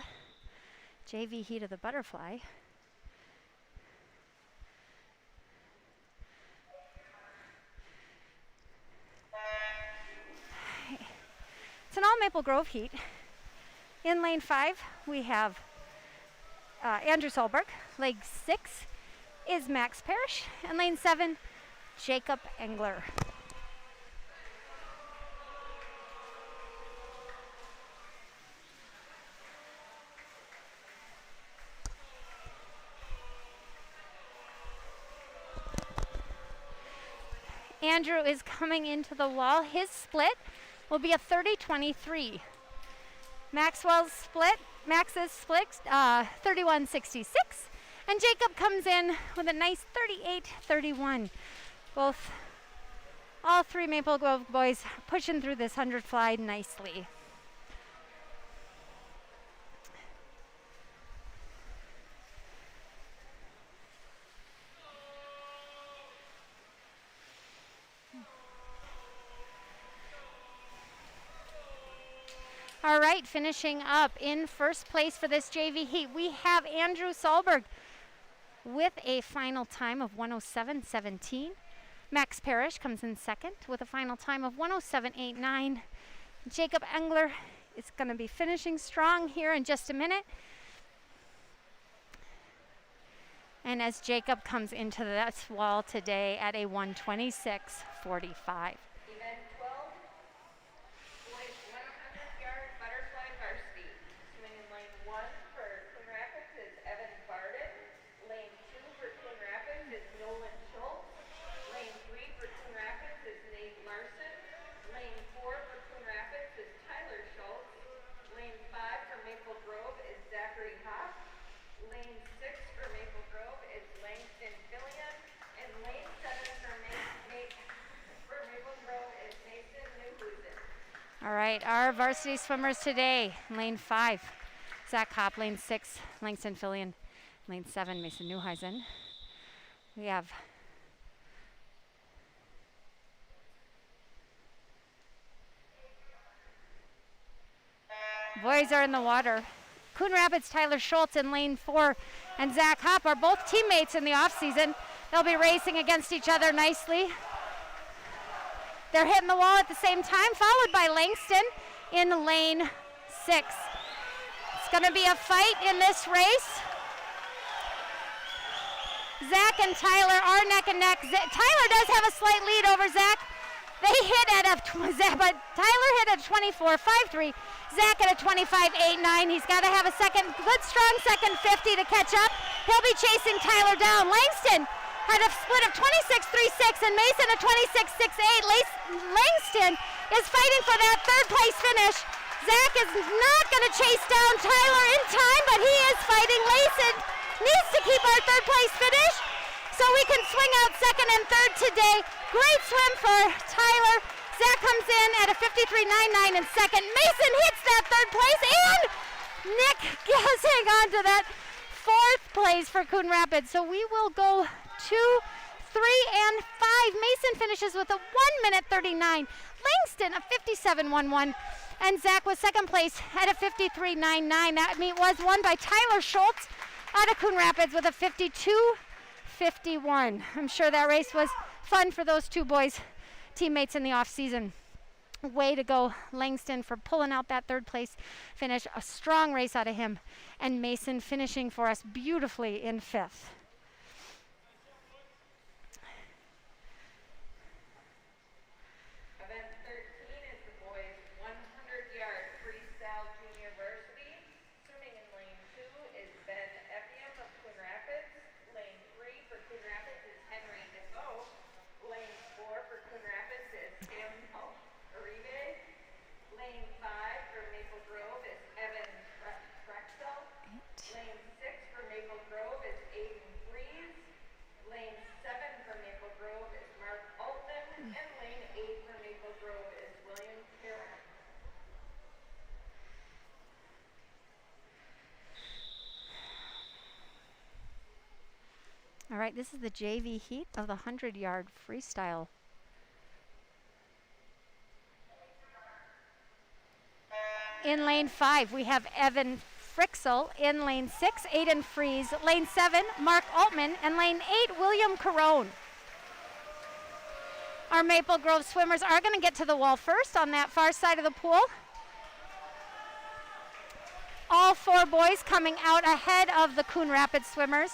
JV heat of the butterfly. It's an all Maple Grove heat. In lane 5, we have Andrew Solberg. Lane 6 is Max Parrish. And lane 7, Jacob Engler. Andrew is coming into the wall. His split will be a 30-23. Max's split 31-66. And Jacob comes in with a nice 38-31. All three Maple Grove boys pushing through this 100 fly nicely. All right, finishing up in first place for this JV heat, we have Andrew Solberg with a final time of 107.17. Max Parrish comes in second with a final time of 107.89. Jacob Engler is going to be finishing strong here in just a minute. And as Jacob comes into this wall today at a 126.45. Event 12, boys 100-yard butterfly varsity. Swimming in lane 1 for Coon Rapids is Evan Barden. Lane 2 for Coon Rapids is Nolan Schultz. Lane 3 for Coon Rapids is Nate Larson. Lane 4 for Coon Rapids is Tyler Schultz. Lane 5 for Maple Grove is Zachary Hoff. Lane 6 for Maple Grove is Langston Fillion. And lane 7 for Maple Grove is Mason Newhusen. All right, our varsity swimmers today, lane 5, Zach Hopp, lane 6, Langston Fillion, lane 7, Mason Newhusen. We have boys are in the water. Coon Rapids' Tyler Schultz in lane 4 and Zach Hopp are both teammates in the off-season. They'll be racing against each other nicely. They're hitting the wall at the same time, followed by Langston in lane 6. It's going to be a fight in this race. Zach and Tyler are neck and neck. Tyler does have a slight lead over Zach. They hit at but Tyler hit at 24.53. Zach at a 25.89. He's got to have a good strong second 50 to catch up. He'll be chasing Tyler down. Langston had a split of 26.36 and Mason a 26.68. Langston is fighting for that third place finish. Zach is not going to chase down Tyler in time, but he is fighting. Mason needs to keep our third place finish so we can swing out second and third today. Great swim for Tyler. Zach comes in at a 53.99 in second. Mason hits that third place, and Nick does hang on to that fourth place for Coon Rapids. So we will go 2, 3, and 5. Mason finishes with a 1:39. Langston a 57.11. And Zach was second place at a 53.99. That meet was won by Tyler Schultz out of Coon Rapids with a 52.51. I'm sure that race was fun for those two boys, teammates in the off-season. Way to go, Langston, for pulling out that third place finish. A strong race out of him. And Mason finishing for us beautifully in fifth. Event 13 is the boys 100-yard freestyle junior varsity. Swimming in lane 2 is Ben Effiam of Coon Rapids. Lane 3 for Coon Rapids is Henry Defoe. Lane 4 for Coon Rapids is Tim Uribe. Lane 5 for Maple Grove is Evan Trexel. Lane 6 for Maple Grove is Aiden Freeze. Lane 7 for Maple Grove is Mark Altman. And lane 8 for Maple Grove is William Carroll. All right, this is the JV heat of the 100-yard freestyle. In lane 5, we have Evan Frixel. In lane 6, Aiden Fries. Lane 7, Mark Altman. And lane 8, William Carone. Our Maple Grove swimmers are going to get to the wall first on that far side of the pool. All 4 boys coming out ahead of the Coon Rapids swimmers.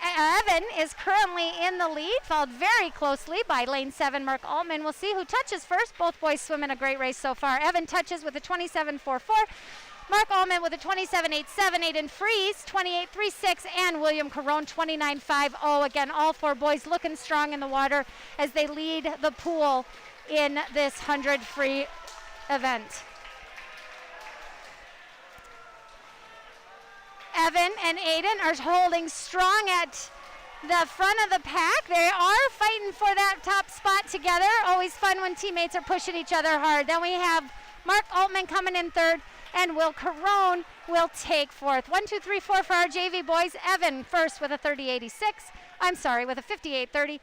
Evan is currently in the lead, followed very closely by lane 7, Mark Altman. We'll see who touches first. Both boys swimming a great race so far. Evan touches with a 27.44. Mark Altman with a 27.87. Aiden Fries, 28.36. And William Carone, 29.50. Again, all 4 boys looking strong in the water as they lead the pool in this 100 free event. Evan and Aiden are holding strong at the front of the pack. They are fighting for that top spot together. Always fun when teammates are pushing each other hard. Then we have Mark Altman coming in third, and Will Carone will take fourth. 1, 2, 3, 4 for our JV boys. Evan first with a 30.86. I'm sorry, with a 58.30.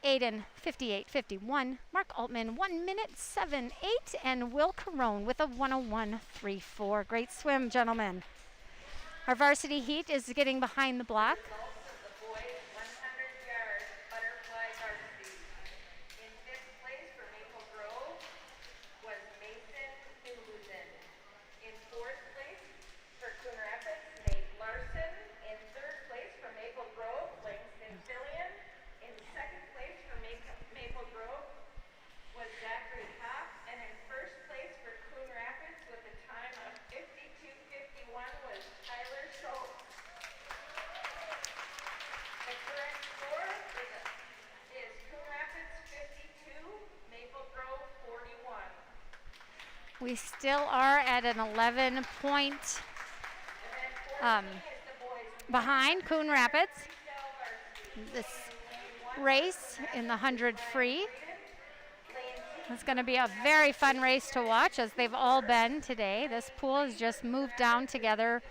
Aiden, 58.51. Mark Altman, 1 minute 7.8. And Will Carone with a 101.34. Great swim, gentlemen. Our varsity heat is getting behind the block. Results of the boys 100 yards butterfly varsity. In 5th place for Maple Grove was Mason Huluzen. In 4th place for Coon Rapids, Nate Larson. In 3rd place for Maple Grove, Langston Fillion. In 2nd place for Maple Grove was Zachary Kopp. And in 1st place for Coon Rapids with a time of 52.51 was Tyler Schultz. The correct score is Coon Rapids 52, Maple Grove 41. We still are at an 11-point Event 14 is the boys behind Coon Rapids. freestyle varsity. This race in the 100 free. It's going to be a very fun race to watch, as they've all been today. This pool has just moved down together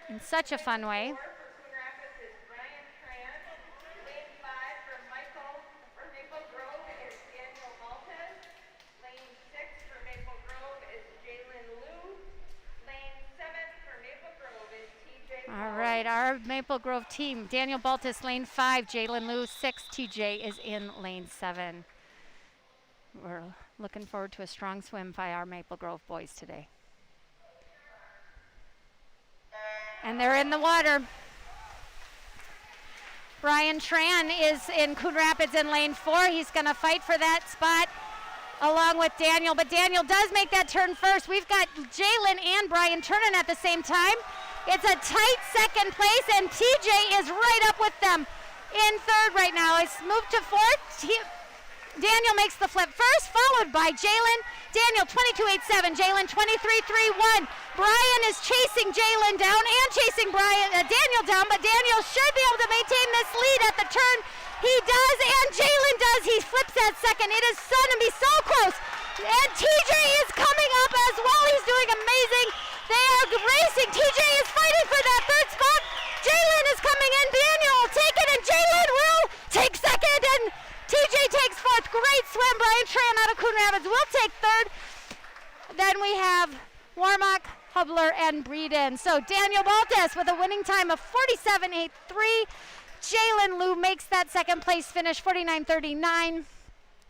in such a fun way. 4 for Coon Rapids is Brian Tran. Lane 5 for Maple Grove is Daniel Maltez. Lane 6 for Maple Grove is Jalen Liu. Lane 7 for Maple Grove is TJ All right, our Maple Grove team. Daniel Baltus, lane 5. Jalen Liu, 6. TJ is in lane 7. We're looking forward to a strong swim by our Maple Grove boys today. And they're in the water. Brian Tran is in Coon Rapids in lane 4. He's going to fight for that spot along with Daniel, but Daniel does make that turn first. We've got Jalen and Brian turning at the same time. It's a tight second place, and TJ is right up with them in third right now. It's moved to fourth. Daniel makes the flip first, followed by Jalen. Daniel, 22.87. Jalen, 23.31. Brian is chasing Jalen down and chasing Daniel down, but Daniel should be able to maintain this lead at the turn. He does, and Jalen does. He flips that second. It is going to be so close. And TJ is coming up as well. He's doing amazing. They are racing. TJ is fighting for that third spot. Jalen is coming in. Daniel will take it, and Jalen will take second, and TJ takes fourth. Great swim. Brian Tran out of Coon Rapids will take third. Then we have Warmock, Hubler, and Breeden. So Daniel Baltus with a winning time of 47.83. Jalen Liu makes that second place finish, 49.39.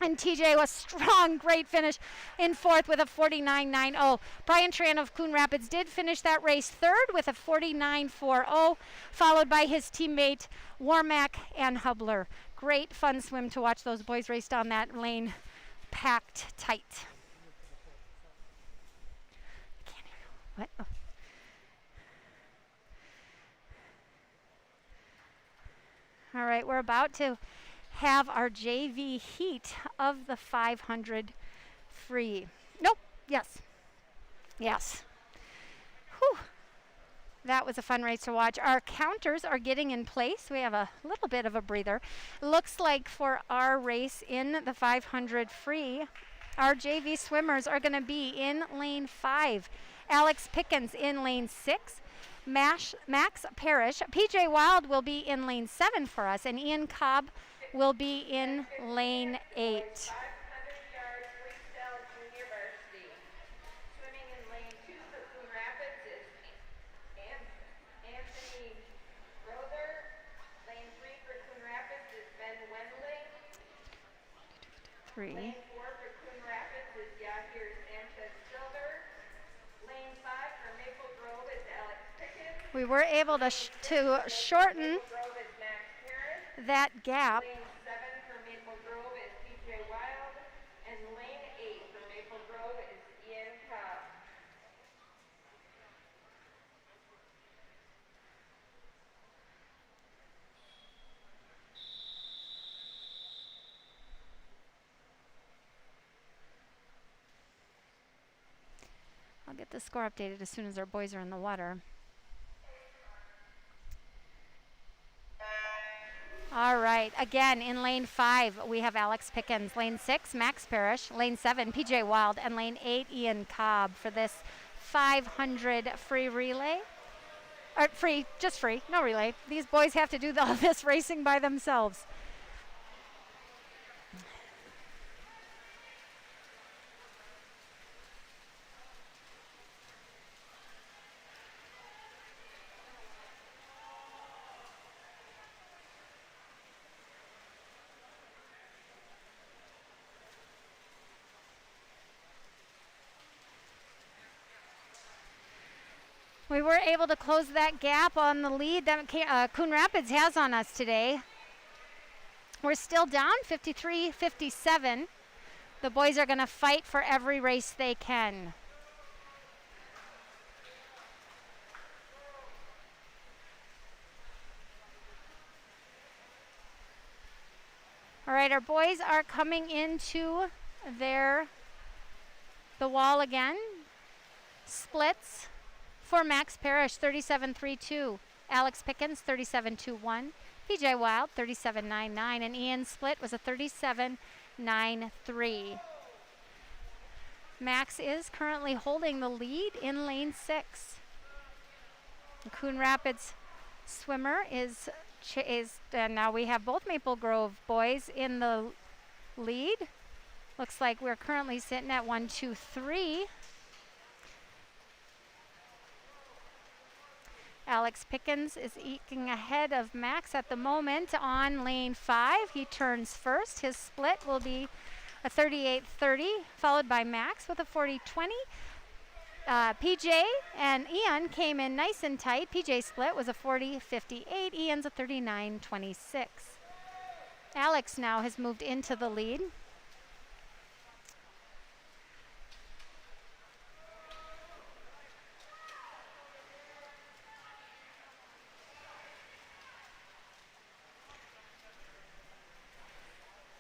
And TJ was strong, great finish in fourth with a 49.90. Brian Tran of Coon Rapids did finish that race third with a 49.40, followed by his teammate Warmack and Hubler. Great fun swim to watch those boys race down that lane, packed tight. I can't hear you. What? Oh. All right, we're about to have our JV heat of the 500 free. Nope. Yes. Yes. Whew. That was a fun race to watch. Our counters are getting in place. We have a little bit of a breather. Looks like for our race in the 500 free, our JV swimmers are going to be in lane 5. Alex Pickens in lane 6. Max Parrish. PJ Wild will be in lane 7 for us, and Ian Cobb will be in lane 8. 500 yards freestyle junior varsity. Swimming in lane 3. Lane 4 for Coon Rapids is Yahir Sanchez Silver. Lane 5 for Maple Grove is Alex Pickens. We were able to shorten Maple Grove is Max Harris. that gap. Lane 7 for Maple Grove is PJ Wild. And lane 8 for Maple Grove is Ian Cobb. I'll get the score updated as soon as our boys are in the water. All right, again, in lane 5, we have Alex Pickens. Lane 6, Max Parrish. Lane 7, PJ Wild. And lane 8, Ian Cobb for this 500 free relay. Or free, just free, no relay. These boys have to do all this racing by themselves. We were able to close that gap on the lead that Coon Rapids has on us today. We're still down 53-57. The boys are going to fight for every race they can. All right, our boys are coming into the wall again. Splits. For Max Parrish, 37.32. Alex Pickens, 37.21. PJ Wild, 37.99. And Ian Split was a 37.93. Max is currently holding the lead in lane 6. The Coon Rapids swimmer is and now we have both Maple Grove boys in the lead. Looks like we're currently sitting at 1, 2, 3. Alex Pickens is eking ahead of Max at the moment on lane 5. He turns first. His split will be a 38.30, followed by Max with a 40.20. PJ and Ian came in nice and tight. PJ split was a 40.58. Ian's a 39.26. Alex now has moved into the lead.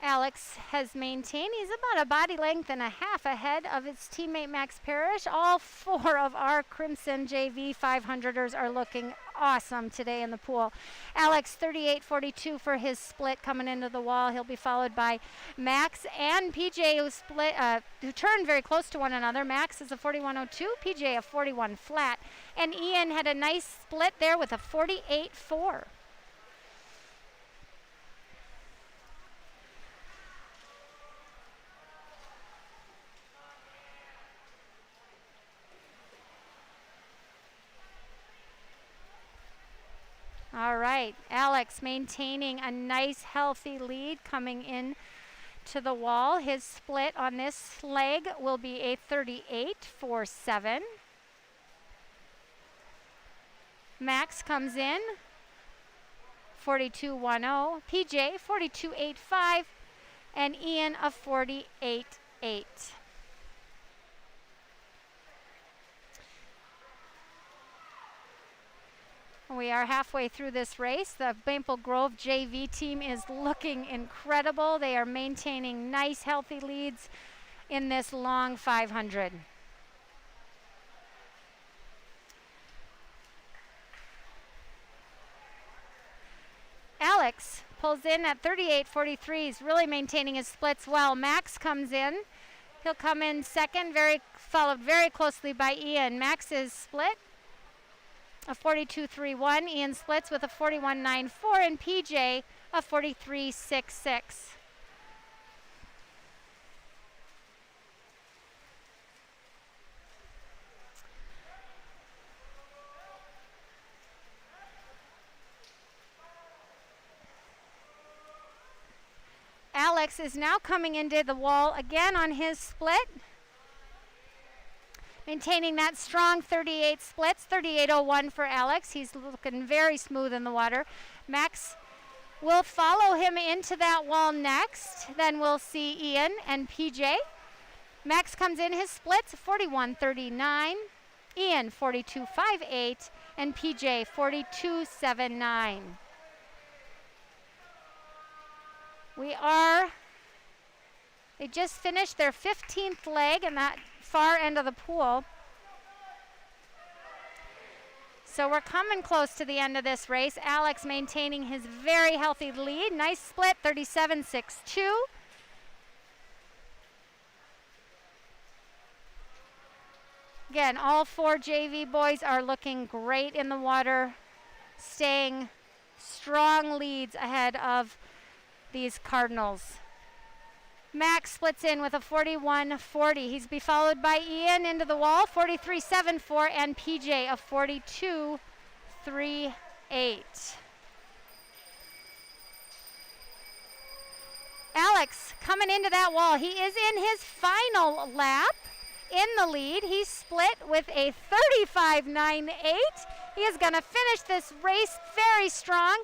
Alex has maintained. He's about a body length and a half ahead of his teammate Max Parrish. All 4 of our Crimson JV 500ers are looking awesome today in the pool. Alex 38.42 for his split coming into the wall. He'll be followed by Max and PJ who turned very close to one another. Max is a 41.02, PJ a 41 flat, and Ian had a nice split there with a 48.4. All right, Alex maintaining a nice healthy lead coming in to the wall. His split on this leg will be a 38.47. Max comes in 42.10, PJ 42.85, and Ian a 48.8. We are halfway through this race. The Maple Grove JV team is looking incredible. They are maintaining nice, healthy leads in this long 500. Alex pulls in at 38.43. He's really maintaining his splits well. Max comes in. He'll come in second, followed very closely by Ian. Max's split a 42.31. Ian splits with a 41.94, and PJ a 43.66. Alex is now coming into the wall again on his split. Maintaining that strong 38 splits, 38.01 for Alex. He's looking very smooth in the water. Max will follow him into that wall next. Then we'll see Ian and PJ. Max comes in his splits, 41.39. Ian, 42.58. And PJ, 42.79. They just finished their 15th leg in that far end of the pool. So we're coming close to the end of this race. Alex maintaining his very healthy lead. Nice split, 37.62. Again, all four JV boys are looking great in the water, staying strong leads ahead of these Cardinals. Max splits in with a 41.40. He's be followed by Ian into the wall, 43.74, and PJ a 42.38. Alex coming into that wall. He is in his final lap in the lead. He split with a 35.98. He is going to finish this race very strong.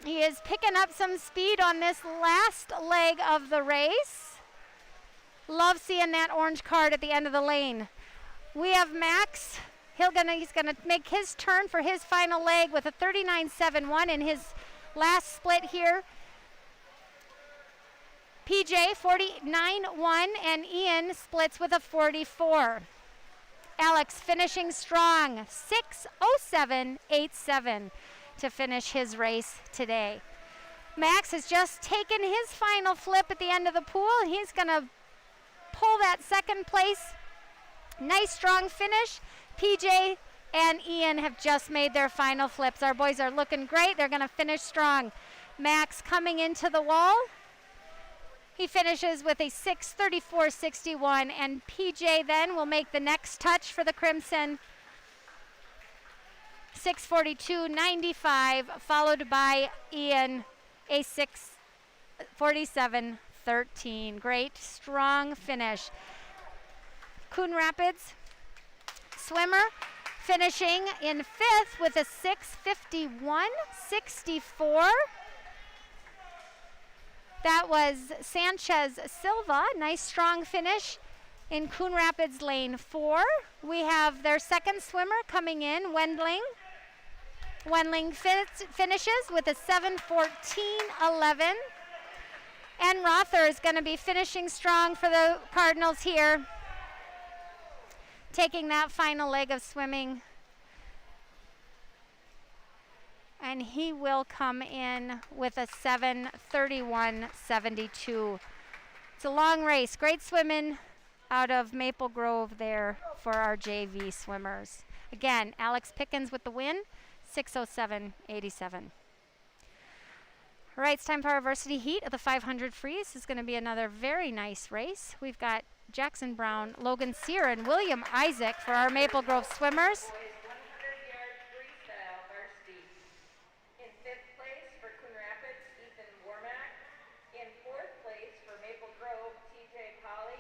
He is picking up some speed on this last leg of the race. Love seeing that orange card at the end of the lane. We have Max. He's gonna make his turn for his final leg with a 39.71 in his last split here. PJ 49.1 and Ian splits with a 44. Alex finishing strong, 6:07.87 to finish his race today. Max has just taken his final flip at the end of the pool. He's going to pull that second place. Nice strong finish. PJ and Ian have just made their final flips. Our boys are looking great. They're going to finish strong. Max coming into the wall. He finishes with a 6:34.61, and PJ then will make the next touch for the Crimson. 6:42.95, followed by Ian, a 6:47.13. Great, strong finish. Coon Rapids swimmer finishing in fifth with a 6:51.64. That was Sanchez Silva. Nice strong finish in Coon Rapids lane 4. We have their second swimmer coming in, Wendling. Wendling finishes with a 7:14.11. And Rother is going to be finishing strong for the Cardinals here, taking that final leg of swimming. And he will come in with a 7:31.72. It's a long race. Great swimming out of Maple Grove there for our JV swimmers. Again, Alex Pickens with the win, 6:07.87. All right, it's time for our varsity heat of the 500 free. This is going to be another very nice race. We've got Jackson Brown, Logan Sear, and William Isaac for our Maple Grove swimmers. Boys 100-yard freestyle varsity. In fifth place for Coon Rapids, Ethan Warmack. In fourth place for Maple Grove, TJ Polly.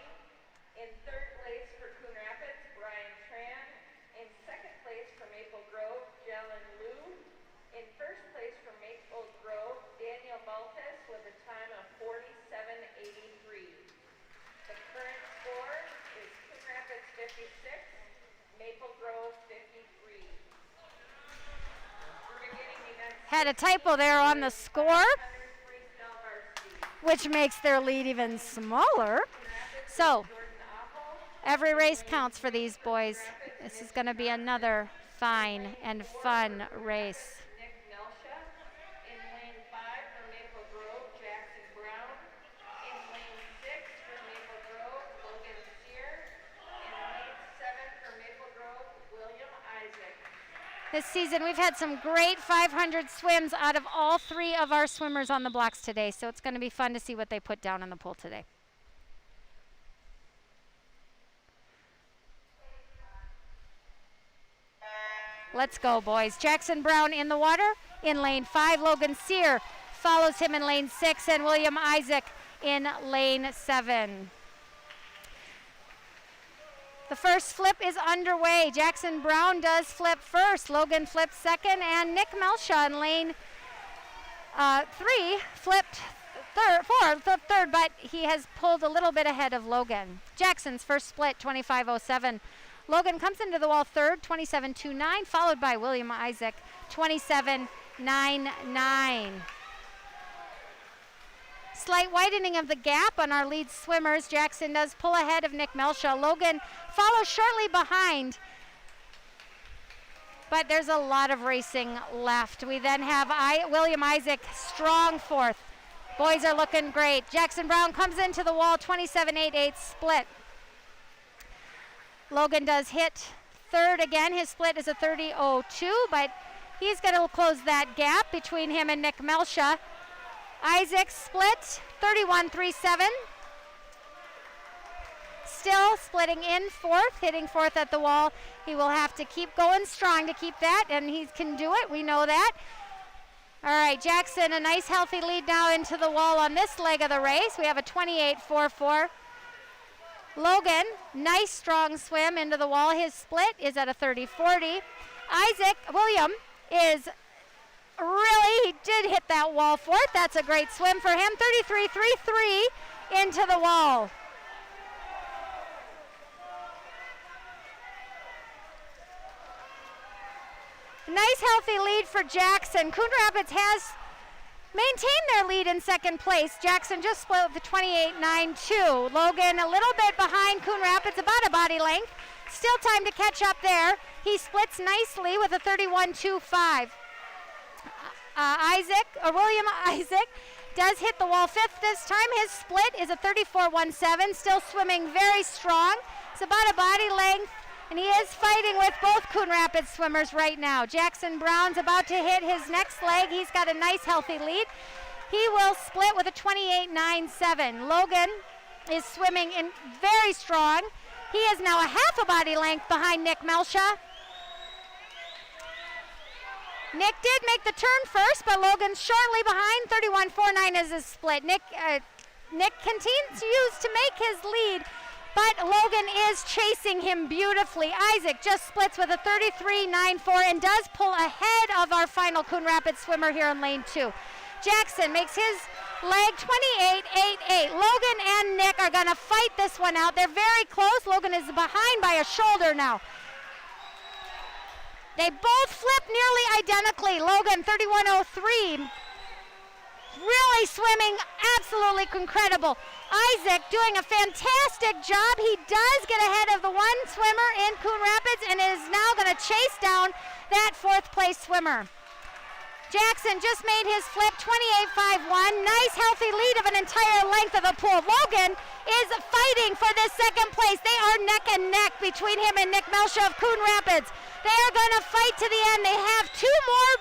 In third place for Coon Rapids, Brian Tran. In second place for Maple Grove, Jalen Liu. In first place for Maple Grove, Daniel Baltes with a time of 47.83. The current score is Coon Rapids 56, Maple Grove 53. We're beginning the next Had a typo there on the score, 100 freestyle varsity. which makes their lead even smaller. So Jordan Apple, every race counts for these boys. This is going to be another fine and fun race. Nick Nelsha. In lane 5 for Maple Grove, Jackson Brown. In lane 6 for Maple Grove, Logan Sear. In lane 7 for Maple Grove, William Isaac. This season, we've had some great 500 swims out of all three of our swimmers on the blocks today, so it's going to be fun to see what they put down in the pool today. Let's go, boys. Jackson Brown in the water. In lane 5, Logan Sear follows him in lane 6, and William Isaac in lane 7. The first flip is underway. Jackson Brown does flip first. Logan flips second, and Nick Melshaw in lane 3 flipped third, but he has pulled a little bit ahead of Logan. Jackson's first split, 25.07. Logan comes into the wall third, 27.29, followed by William Isaac, 27.99. Slight widening of the gap on our lead swimmers. Jackson does pull ahead of Nick Melshaw. Logan follows shortly behind, but there's a lot of racing left. We then have William Isaac, strong fourth. Boys are looking great. Jackson Brown comes into the wall, 27.88 split. Logan does hit third again. His split is a 30.02, but he's going to close that gap between him and Nick Melshaw. Isaac split, 31.37. Still splitting in fourth, hitting fourth at the wall. He will have to keep going strong to keep that, and he can do it. We know that. All right, Jackson, a nice healthy lead now into the wall on this leg of the race. We have a 28.44. Logan, nice strong swim into the wall. His split is at a 30.40. William is he did hit that wall fourth. That's a great swim for him. 33.33 into the wall. Nice healthy lead for Jackson. Coon Rapids has maintained their lead in second place. Jackson just split with the 28.92. Logan a little bit behind Coon Rapids, about a body length. Still time to catch up there. He splits nicely with a 31.25. William Isaac does hit the wall fifth this time. His split is a 34.17, still swimming very strong. It's about a body length, and he is fighting with both Coon Rapids swimmers right now. Jackson Brown's about to hit his next leg. He's got a nice healthy lead. He will split with a 28.97. Logan is swimming in very strong. He is now a half a body length behind Nick Melshaw. Nick did make the turn first, but Logan's shortly behind. 31.49 is his split. Nick continues to make his lead, but Logan is chasing him beautifully. Isaac just splits with a 33.94 and does pull ahead of our final Coon Rapids swimmer here in lane 2. Jackson makes his leg 28.88. Logan and Nick are going to fight this one out. They're very close. Logan is behind by a shoulder now. They both flip nearly identically. Logan, 31.03. Really swimming absolutely incredible. Isaac doing a fantastic job. He does get ahead of the one swimmer in Coon Rapids and is now going to chase down that fourth place swimmer. Jackson just made his flip, 28.51. Nice healthy lead of an entire length of the pool. Logan is fighting for this second place. They are neck and neck between him and Nick Melshaw of Coon Rapids. They are going to fight to the end. They have 2 more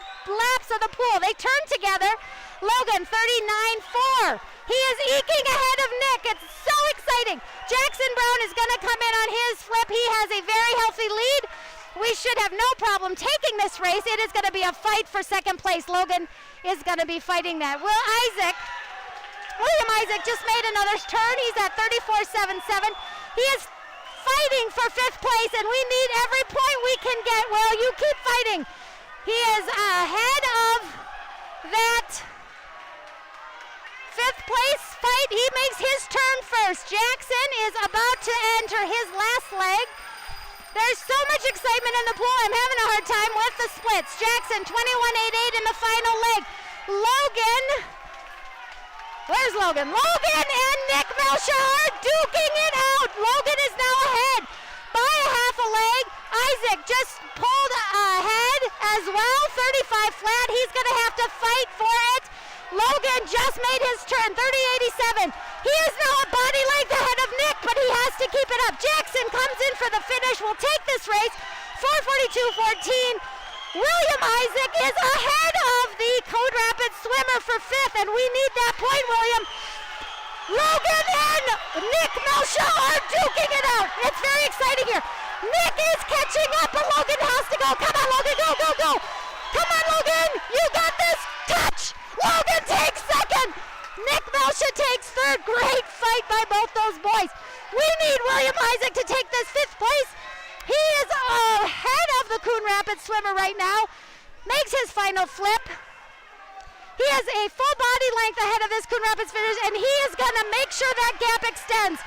laps of the pool. They turn together. Logan, 39.4. He is eking ahead of Nick. It's so exciting. Jackson Brown is going to come in on his flip. He has a very healthy lead. We should have no problem taking this race. It is going to be a fight for second place. Logan is going to be fighting that. William Isaac just made another turn. He's at 34.77. He is fighting for fifth place, and we need every point we can get. Will, you keep fighting. He is ahead of that fifth place fight. He makes his turn first. Jackson is about to enter his last leg. There's so much excitement in the pool. I'm having a hard time with the splits. Jackson, 21.88 in the final leg. Logan, where's Logan? Logan and Nick Melshaw are duking it out. Logan is now ahead by a half a leg. Isaac just pulled ahead as well, 35 flat. He's going to have to fight for it. Logan just made his turn, 30.87. He is now a body length ahead of Nick, but he has to keep it up. Jackson comes in for the finish, will take this race, 4:42.14. William Isaac is ahead of the Coon Rapids swimmer for fifth, and we need that point, William. Logan and Nick Melshaw are duking it out. It's very exciting here. Nick is catching up, but Logan has to go. Come on, Logan, go, go, go. Come on, Logan, you got this. Touch. Logan takes Elsha takes third. Great fight by both those boys. We need William Isaac to take this fifth place. He is ahead of the Coon Rapids swimmer right now. Makes his final flip. He has a full body length ahead of this Coon Rapids finish, and he is going to make sure that gap extends.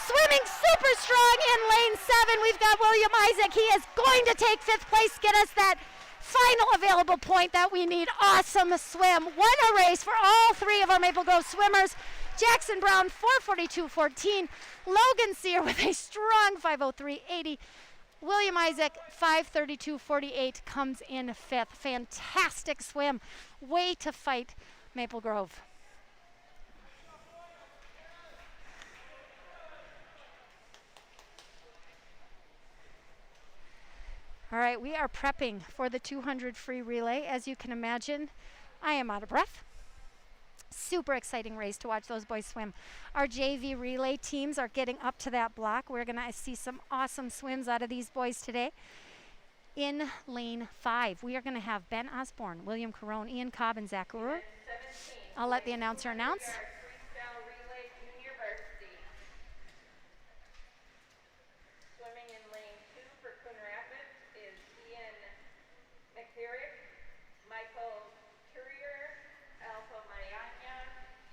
Swimming super strong in lane 7, we've got William Isaac. He is going to take fifth place, get us that final available point that we need. Awesome swim. What a race for all three of our Maple Grove swimmers. Jackson Brown, 4:42.14. Logan Sear with a strong 5:03.80. William Isaac, 5:32.48, comes in fifth. Fantastic swim. Way to fight Maple Grove. All right, we are prepping for the 200 free relay. As you can imagine, I am out of breath. Super exciting race to watch those boys swim. Our JV relay teams are getting up to that block. We're going to see some awesome swims out of these boys today. In lane 5, we are going to have Ben Osborne, William Carone, Ian Cobb, and Zach Ruhr. I'll let the announcer announce. Freestyle relay junior varsity. Swimming in lane 2 for Coon Rapids is Ian McCarrick, Michael Courier, Alpha Mayanya,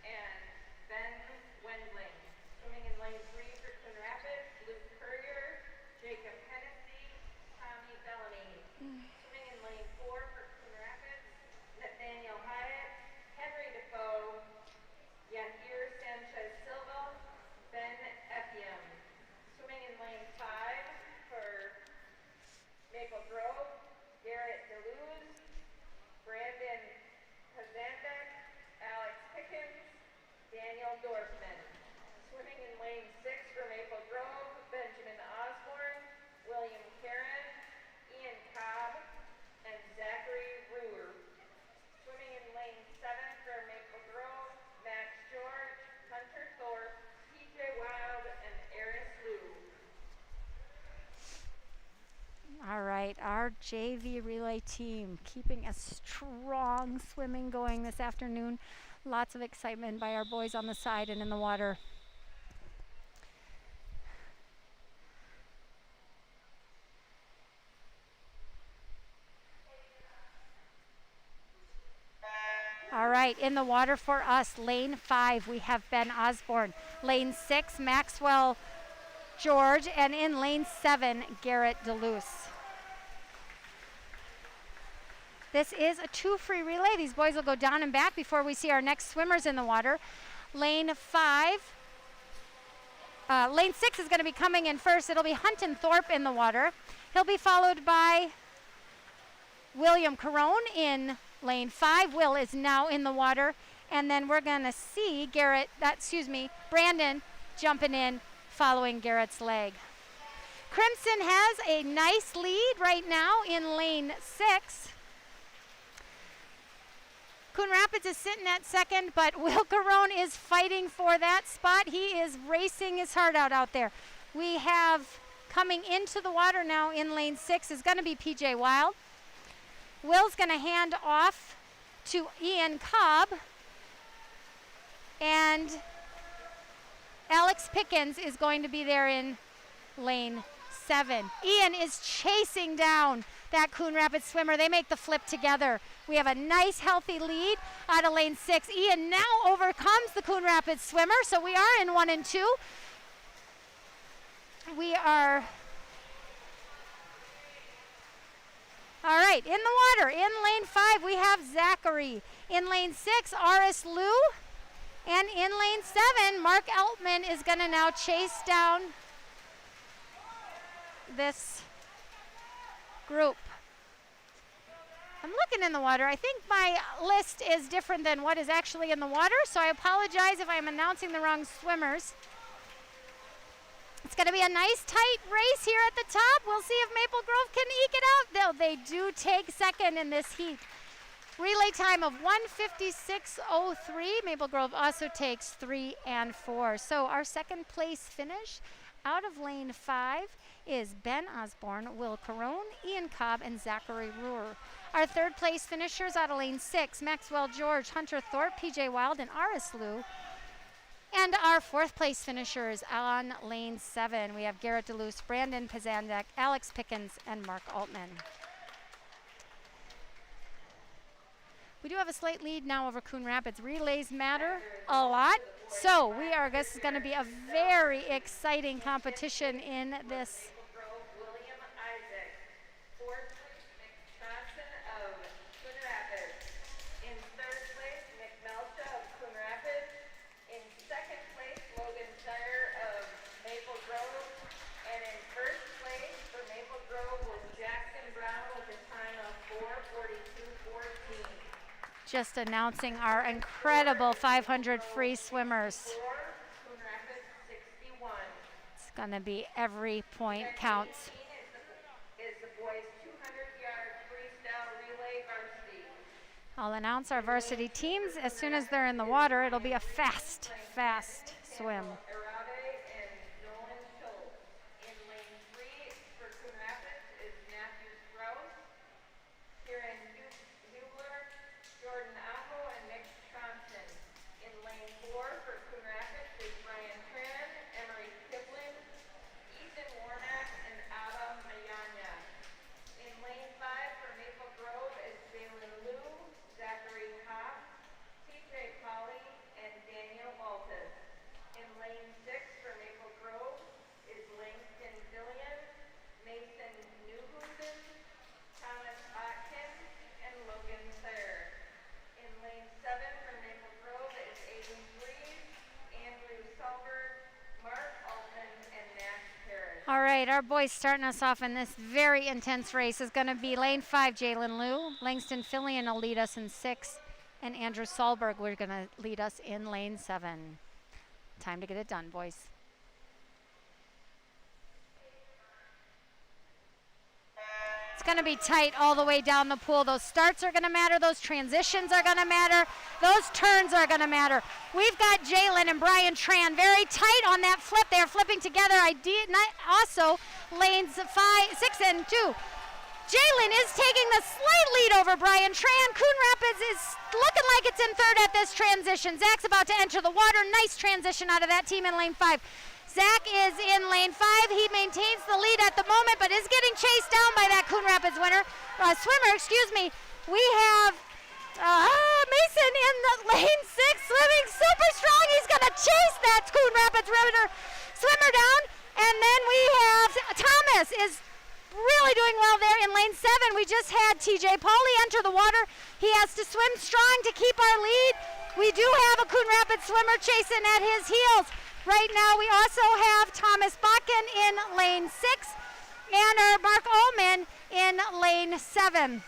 and Ben Wendling. Swimming in lane 3 for Coon Rapids, Luke Courier, Jacob Hennessy, Tommy Bellany. Swimming in lane 4 for Coon Rapids, Nathaniel Hyatt, Henry Defoe, Yahir Sanchez Silva, Ben Effiam. Swimming in lane 5 for Maple Grove, Garrett DeLuz, Brandon Kazandek, Alex Pickens, Daniel Dorfman. Swimming in lane 6 for Maple Grove, Benjamin Osborne, William Karen, Ian Cobb, and Zachary Ruhr. Swimming in lane 7 for Maple Grove, Max George, Hunter Thorpe, PJ Wild, and Eris Liu. All right, our JV relay team keeping a strong swimming going this afternoon. Lots of excitement by our boys on the side and in the water. All right, in the water for us, lane 5, we have Ben Osborne. Lane 6, Maxwell George, and in lane 7, Garrett DeLuz. This is a 2 free relay. These boys will go down and back before we see our next swimmers in the water. Lane 6 is going to be coming in first. It'll be Hunton Thorpe in the water. He'll be followed by William Carone in lane 5. Will is now in the water. And then we're going to see Brandon jumping in following Garrett's leg. Crimson has a nice lead right now in lane 6. Coon Rapids is sitting at second, but Will Carone is fighting for that spot. He is racing his heart out there. We have coming into the water now in lane 6 is going to be PJ Wild. Will's going to hand off to Ian Cobb. And Alex Pickens is going to be there in lane 7. Ian is chasing down that Coon Rapids swimmer. They make the flip together. We have a nice healthy lead out of lane 6. Ian now overcomes the Coon Rapids swimmer, so we are in 1 and 2. We are all right, in the water. In lane 5, we have Zachary. In lane 6, Aris Liu. And in lane 7, Mark Eltman is going to now chase down this group. I'm looking in the water. I think my list is different than what is actually in the water, so I apologize if I'm announcing the wrong swimmers. It's going to be a nice tight race here at the top. We'll see if Maple Grove can eke it out. They do take second in this heat. Relay time of 1:56.03. Maple Grove also takes 3 and 4. So our second place finish out of lane 5 is Ben Osborne, Will Carone, Ian Cobb, and Zachary Ruhr. Our third place finishers out of lane 6, Maxwell George, Hunter Thorpe, PJ Wild, and Aris Liu. And our fourth place finishers on lane 7, we have Garrett DeLuce, Brandon Pazandek, Alex Pickens, and Mark Altman. We do have a slight lead now over Coon Rapids. Relays matter a lot, so this is going to be a very exciting competition in this. William Isaac, fourth place, Johnson of Coon Rapids. In third place, Nick Melcha of Coon Rapids. In second place, Logan Sire of Maple Grove. And in first place for Maple Grove was Jackson Brown with a time of 4:42.14. Just announcing our incredible 500 free swimmers. Coon Rapids 61. It's going to be every point counts. Is the boys 200-yard freestyle relay varsity. I'll announce our varsity teams as soon as they're in the water. It'll be a fast swim. Arabe and Nolan Schultz. In lane 3 for Coon Rapids is Matthew Strauss, Kieran Hubler, Jordan Aho, and Nick Thompson. In lane 4 for Coon Rapids is Brian Tran, Emery Kipling, Ethan Warnock, and Adam Ayanya. In lane 5 for Maple Grove is Jalen Liu, Zachary Hoff, TJ Polly, and Daniel Waltus. In lane 6 for Maple Grove is Langston Fillion, Mason Newhusen, Thomas Atkins, and Logan Thayer. In lane 7 for Maple Grove is Aiden Breeze, Andrew Sulberg, Mark Altman, and Max Harris. All right, our boys starting us off in this very intense race is going to be lane 5, Jalen Liu. Langston Fillion will lead us in 6, and Andrew Solberg we're going to lead us in lane 7. Time to get it done, boys. It's going to be tight all the way down the pool. Those starts are going to matter. Those transitions are going to matter. Those turns are going to matter. We've got Jalen and Brian Tran very tight on that flip. They're flipping together. Also, lanes 5, 6, and 2. Jalen is taking the slight lead over Brian Tran. Coon Rapids is looking like it's in third at this transition. Zach's about to enter the water. Nice transition out of that team in lane 5. Zach is in lane 5. He maintains the lead at the moment, but is getting chased down by that Coon Rapids swimmer. We have Mason in the lane 6, swimming super strong. He's going to chase that Coon Rapids swimmer down. And then we have Thomas is really doing well there in lane 7. We just had TJ Pauly enter the water. He has to swim strong to keep our lead. We do have a Coon Rapids swimmer chasing at his heels. Right now we also have Thomas Bakken in lane 6 and Mark Ullman in lane 7.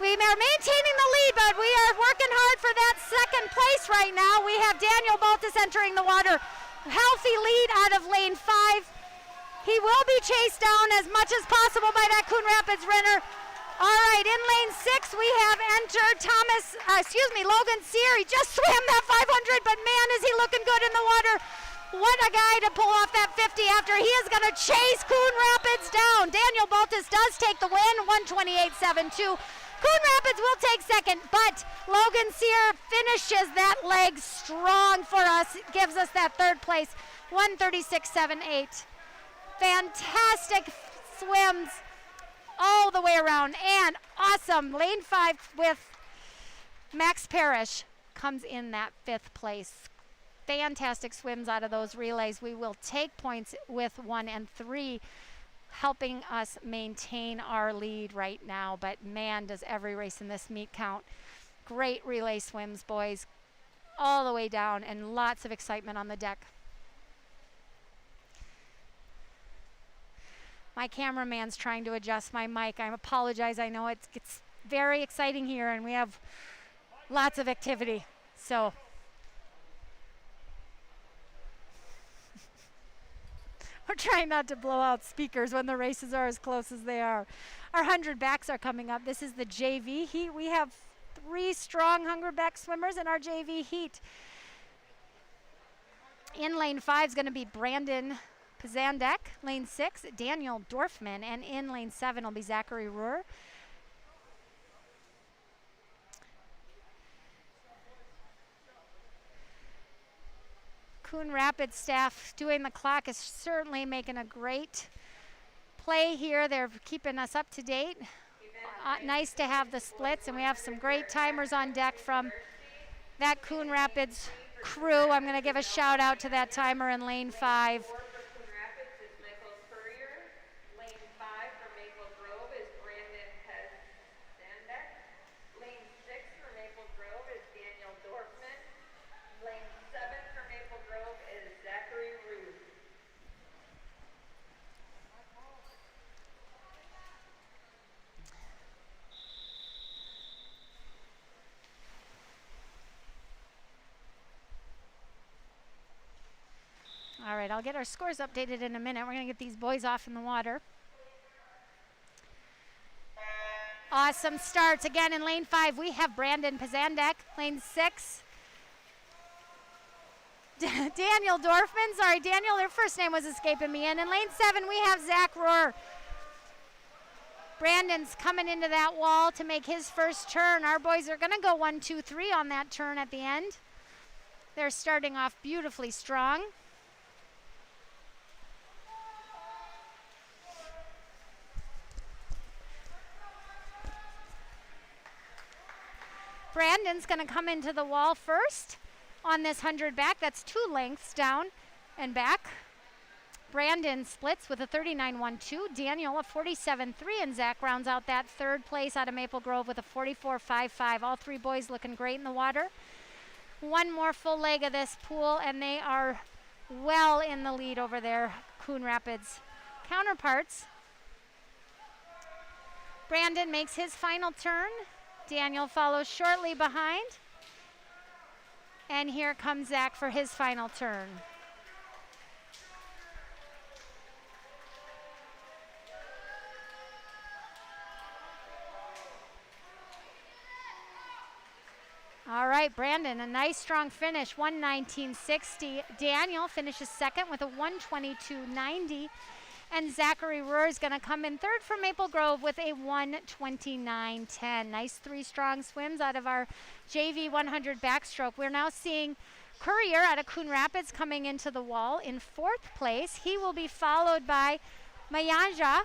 We are maintaining the lead, but we are working hard for that second place right now. We have Daniel Baltus entering the water. Healthy lead out of lane 5. He will be chased down as much as possible by that Coon Rapids runner. All right, in lane 6, we have entered Logan Sear. He just swam that 500, but man, is he looking good in the water. What a guy to pull off that 50 after he is going to chase Coon Rapids down. Daniel Baltus does take the win, 128.72. Coon Rapids will take second, but Logan Sear finishes that leg strong for us, gives us that third place, 136.78. Fantastic swims all the way around, and awesome. Lane 5 with Max Parrish comes in that 5th place. Fantastic swims out of those relays. We will take points with 1 and 3, helping us maintain our lead right now, but man, does every race in this meet count. Great relay swims, boys, all the way down, and lots of excitement on the deck. My cameraman's trying to adjust my mic. I apologize. I know it's very exciting here, and we have lots of activity. So we're trying not to blow out speakers when the races are as close as they are. Our 100 backs are coming up. This is the JV heat. We have 3 strong 100 back swimmers in our JV heat. In lane 5 is going to be Brandon Pazandek, lane 6, Daniel Dorfman, and in lane 7 will be Zachary Rohr. Coon Rapids staff doing the clock is certainly making a great play here. They're keeping us up to date. Nice to have the splits, and we have some great timers on deck from that Coon Rapids crew. I'm going to give a shout out to that timer in lane 5. For Coon Rapids is Michael Courier. Lane 5 for Maple Grove is Brandon Kazandek. Lane 6 for Maple Grove is Daniel Dorfman. Lane 7 for Maple Grove is Zachary Ruth. All right, I'll get our scores updated in a minute. We're going to get these boys off in the water. Awesome starts. Again, in lane 5, we have Brandon Pazandek. Lane 6, Daniel Dorfman. Sorry, Daniel, their first name was escaping me. And in lane 7, we have Zach Rohr. Brandon's coming into that wall to make his first turn. Our boys are going to go 1, 2, 3 on that turn at the end. They're starting off beautifully strong. Brandon's going to come into the wall first on this 100 back. That's 2 lengths down and back. Brandon splits with a 39.12. Daniel a 47.3, and Zach rounds out that third place out of Maple Grove with a 44.55. All 3 boys looking great in the water. One more full leg of this pool, and they are well in the lead over their Coon Rapids counterparts. Brandon makes his final turn. Daniel follows shortly behind. And here comes Zach for his final turn. All right, Brandon, a nice strong finish, 1:19.60. Daniel finishes second with a 1:22.90. And Zachary Rohr is going to come in third for Maple Grove with a 1:29.10. Nice 3 strong swims out of our JV 100 backstroke. We're now seeing Courier out of Coon Rapids coming into the wall in 4th place. He will be followed by Mayanja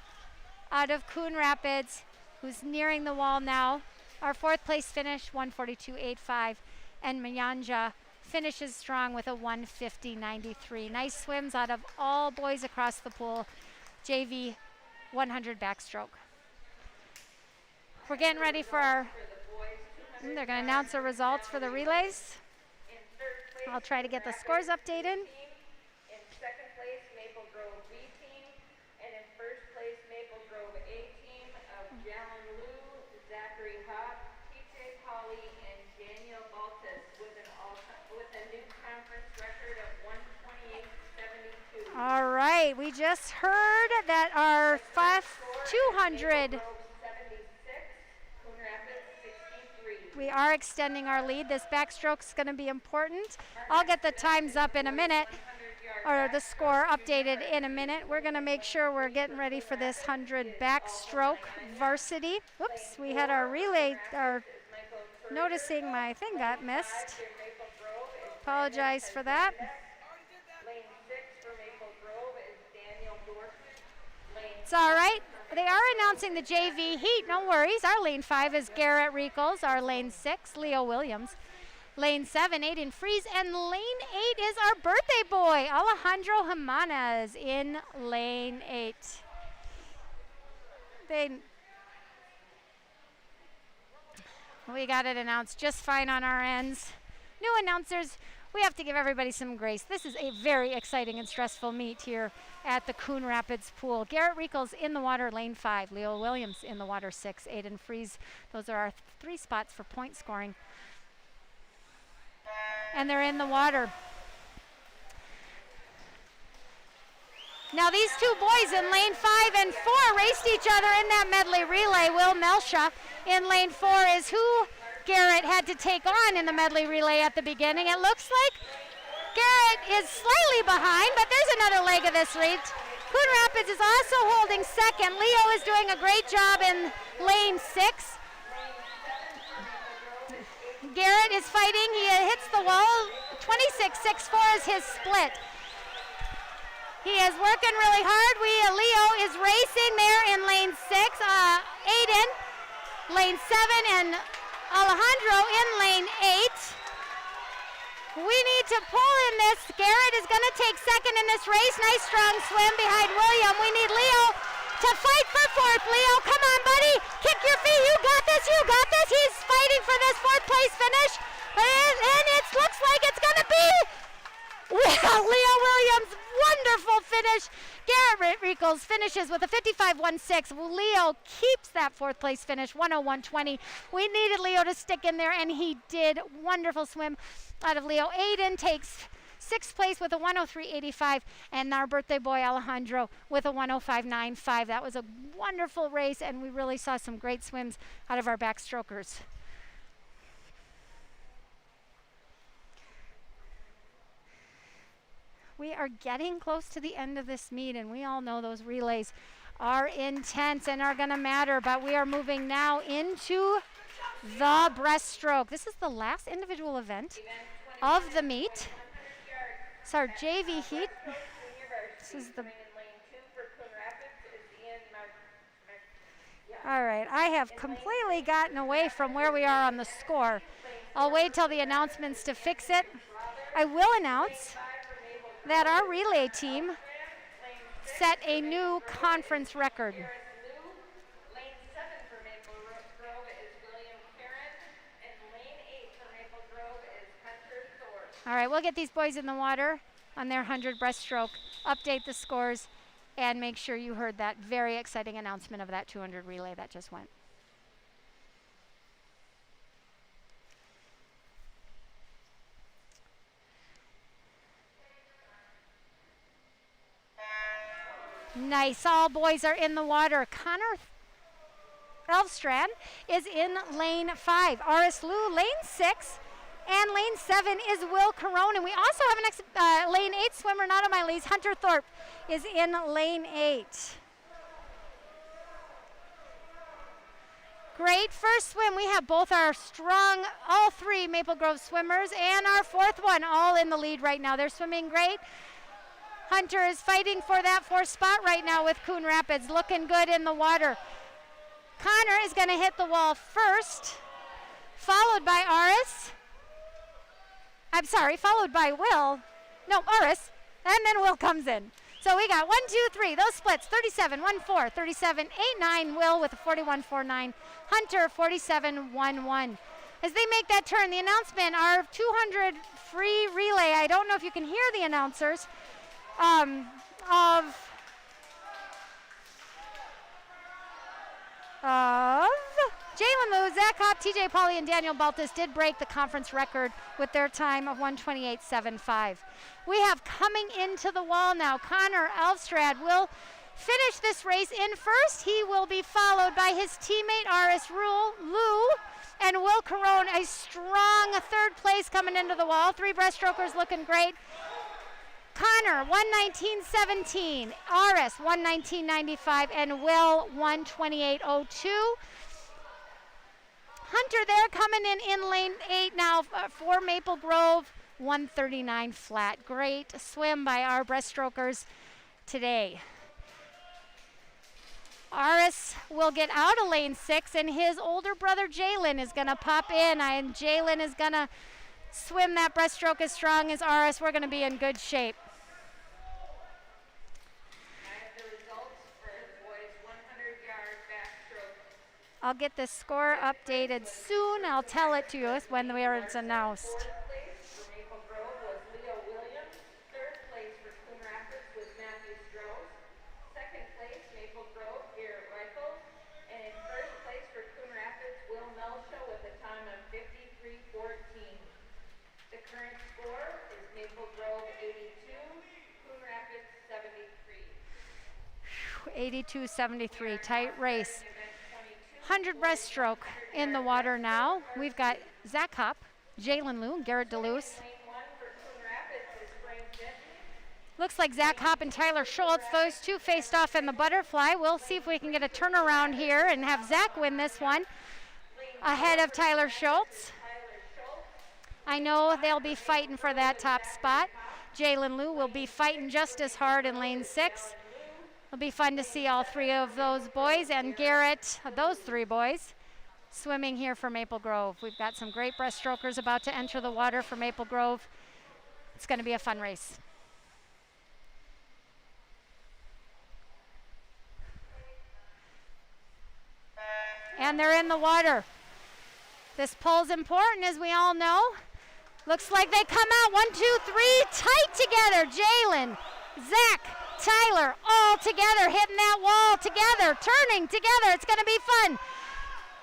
out of Coon Rapids, who's nearing the wall now. Our 4th place finish, 1:42.85. And Mayanja finishes strong with a 1:50.93. Nice swims out of all boys across the pool. JV 100 backstroke. We're getting ready for our, they're going to announce the results for the relays. I'll try to get the scores updated. In second place, Maple Grove B team, and in first place, Maple Grove A team of Jalen Liu, Zachary Hopp, TJ Polly, and Daniel Baltus with a new conference record of 1:28.72. All right, we just heard that our 200, we are extending our lead. This backstroke is going to be important. I'll get the times up in a minute, or the score updated in a minute. We're going to make sure we're getting ready for this 100 backstroke varsity. Oops, we had our relay, noticing my thing got missed. Apologize for that. It's all right. They are announcing the JV heat. No worries. Our lane 5 is Garrett Riekels. Our lane 6, Leo Williams. Lane 7, Aiden Fries. And lane 8 is our birthday boy, Alejandro Jimenez, in lane 8. We got it announced just fine on our ends. New announcers, we have to give everybody some grace. This is a very exciting and stressful meet here at the Coon Rapids pool. Garrett Riekels in the water, lane 5. Leo Williams in the water, 6. Aiden Fries. Those are our 3 spots for point scoring. And they're in the water. Now these 2 boys in lane 5 and 4 raced each other in that medley relay. Will Melsha in lane 4 is who Garrett had to take on in the medley relay at the beginning. It looks like Garrett is slightly behind, but there's another leg of this lead. Coon Rapids is also holding second. Leo is doing a great job in lane 6. Garrett is fighting. He hits the wall. 26.64 is his split. He is working really hard. Leo is racing there in lane 6. Aiden, lane 7, and Alejandro in lane 8. We need to pull in this. Garrett is going to take second in this race. Nice strong swim behind William. We need Leo to fight for fourth. Leo, come on, buddy. Kick your feet. You got this. You got this. He's fighting for this fourth place finish. And it looks like it's going to be Leo Williams. Wonderful finish. Garrett Rickles finishes with a 55.16. Leo keeps that fourth place finish, 101.20. We needed Leo to stick in there, and he did. Wonderful swim out of Leo. Aiden takes sixth place with a 103.85, and our birthday boy Alejandro with a 105.95. That was a wonderful race, and we really saw some great swims out of our backstrokers. We are getting close to the end of this meet, and we all know those relays are intense and are going to matter, but we are moving now into the breaststroke. This is the last individual event of the meet. It's our JV heat. This is the... All right, I have completely gotten away from where we are on the score. I'll wait till the announcements to fix it. I will announce that our relay team set a new conference record. All right, we'll get these boys in the water on their 100 breaststroke, update the scores, and make sure you heard that very exciting announcement of that 200 relay that just went. Nice, all boys are in the water. Connor Elfstrand is in lane 5. Aris Liu, lane 6. And lane 7 is Will Carone. And we also have an lane 8 swimmer, not on my leads. Hunter Thorpe is in lane 8. Great first swim. We have both our strong, all three Maple Grove swimmers, and our fourth one all in the lead right now. They're swimming great. Hunter is fighting for that fourth spot right now with Coon Rapids, looking good in the water. Connor is going to hit the wall first, followed by followed by Will. No, Aris, and then Will comes in. So we got 1, 2, 3, those splits, 37.14, 37.89, Will with a 41.49, Hunter 47.11. As they make that turn, the announcement, our 200 free relay, I don't know if you can hear the announcers, of Jalen Liu, Zach Hopp, TJ Pauly, and Daniel Baltus did break the conference record with their time of 128.75. We have coming into the wall now, Connor Elfstrand will finish this race in first. He will be followed by his teammate Aris Liu and Will Carone, a strong third place coming into the wall. Three breaststrokers looking great. Connor, 119.17, Aris, 119.95, and Will, 128.02. Hunter there coming in lane 8 now for Maple Grove, 139 flat. Great swim by our breaststrokers today. Aris will get out of lane 6, and his older brother Jalen is going to pop in, and Jalen is going to swim that breaststroke as strong as Aris. We're going to be in good shape. I'll get the score updated soon. I'll tell it to you when it's announced. Fourth place for Maple Grove was Leo Williams. Third place for Coon Rapids was Matthew Strauss. Second place, Maple Grove, Garrett Reichels. And in first place for Coon Rapids, Will Melsha with a time of 53.14. The current score is Maple Grove 82, Coon Rapids 73. 82-73, tight race. 100 breaststroke in the water now. We've got Zach Hopp, Jalen Liu, Garrett DeLuce. Looks like Zach Hopp and Tyler Schultz, those two faced off in the butterfly. We'll see if we can get a turnaround here and have Zach win this one ahead of Tyler Schultz. I know they'll be fighting for that top spot. Jalen Liu will be fighting just as hard in lane 6. It'll be fun to see all three of those boys and Garrett, those three boys, swimming here for Maple Grove. We've got some great breaststrokers about to enter the water for Maple Grove. It's going to be a fun race. And they're in the water. This pull's important, as we all know. Looks like they come out 1, 2, 3, tight together. Jalen, Zach, Tyler, all together, hitting that wall together, turning together. It's going to be fun.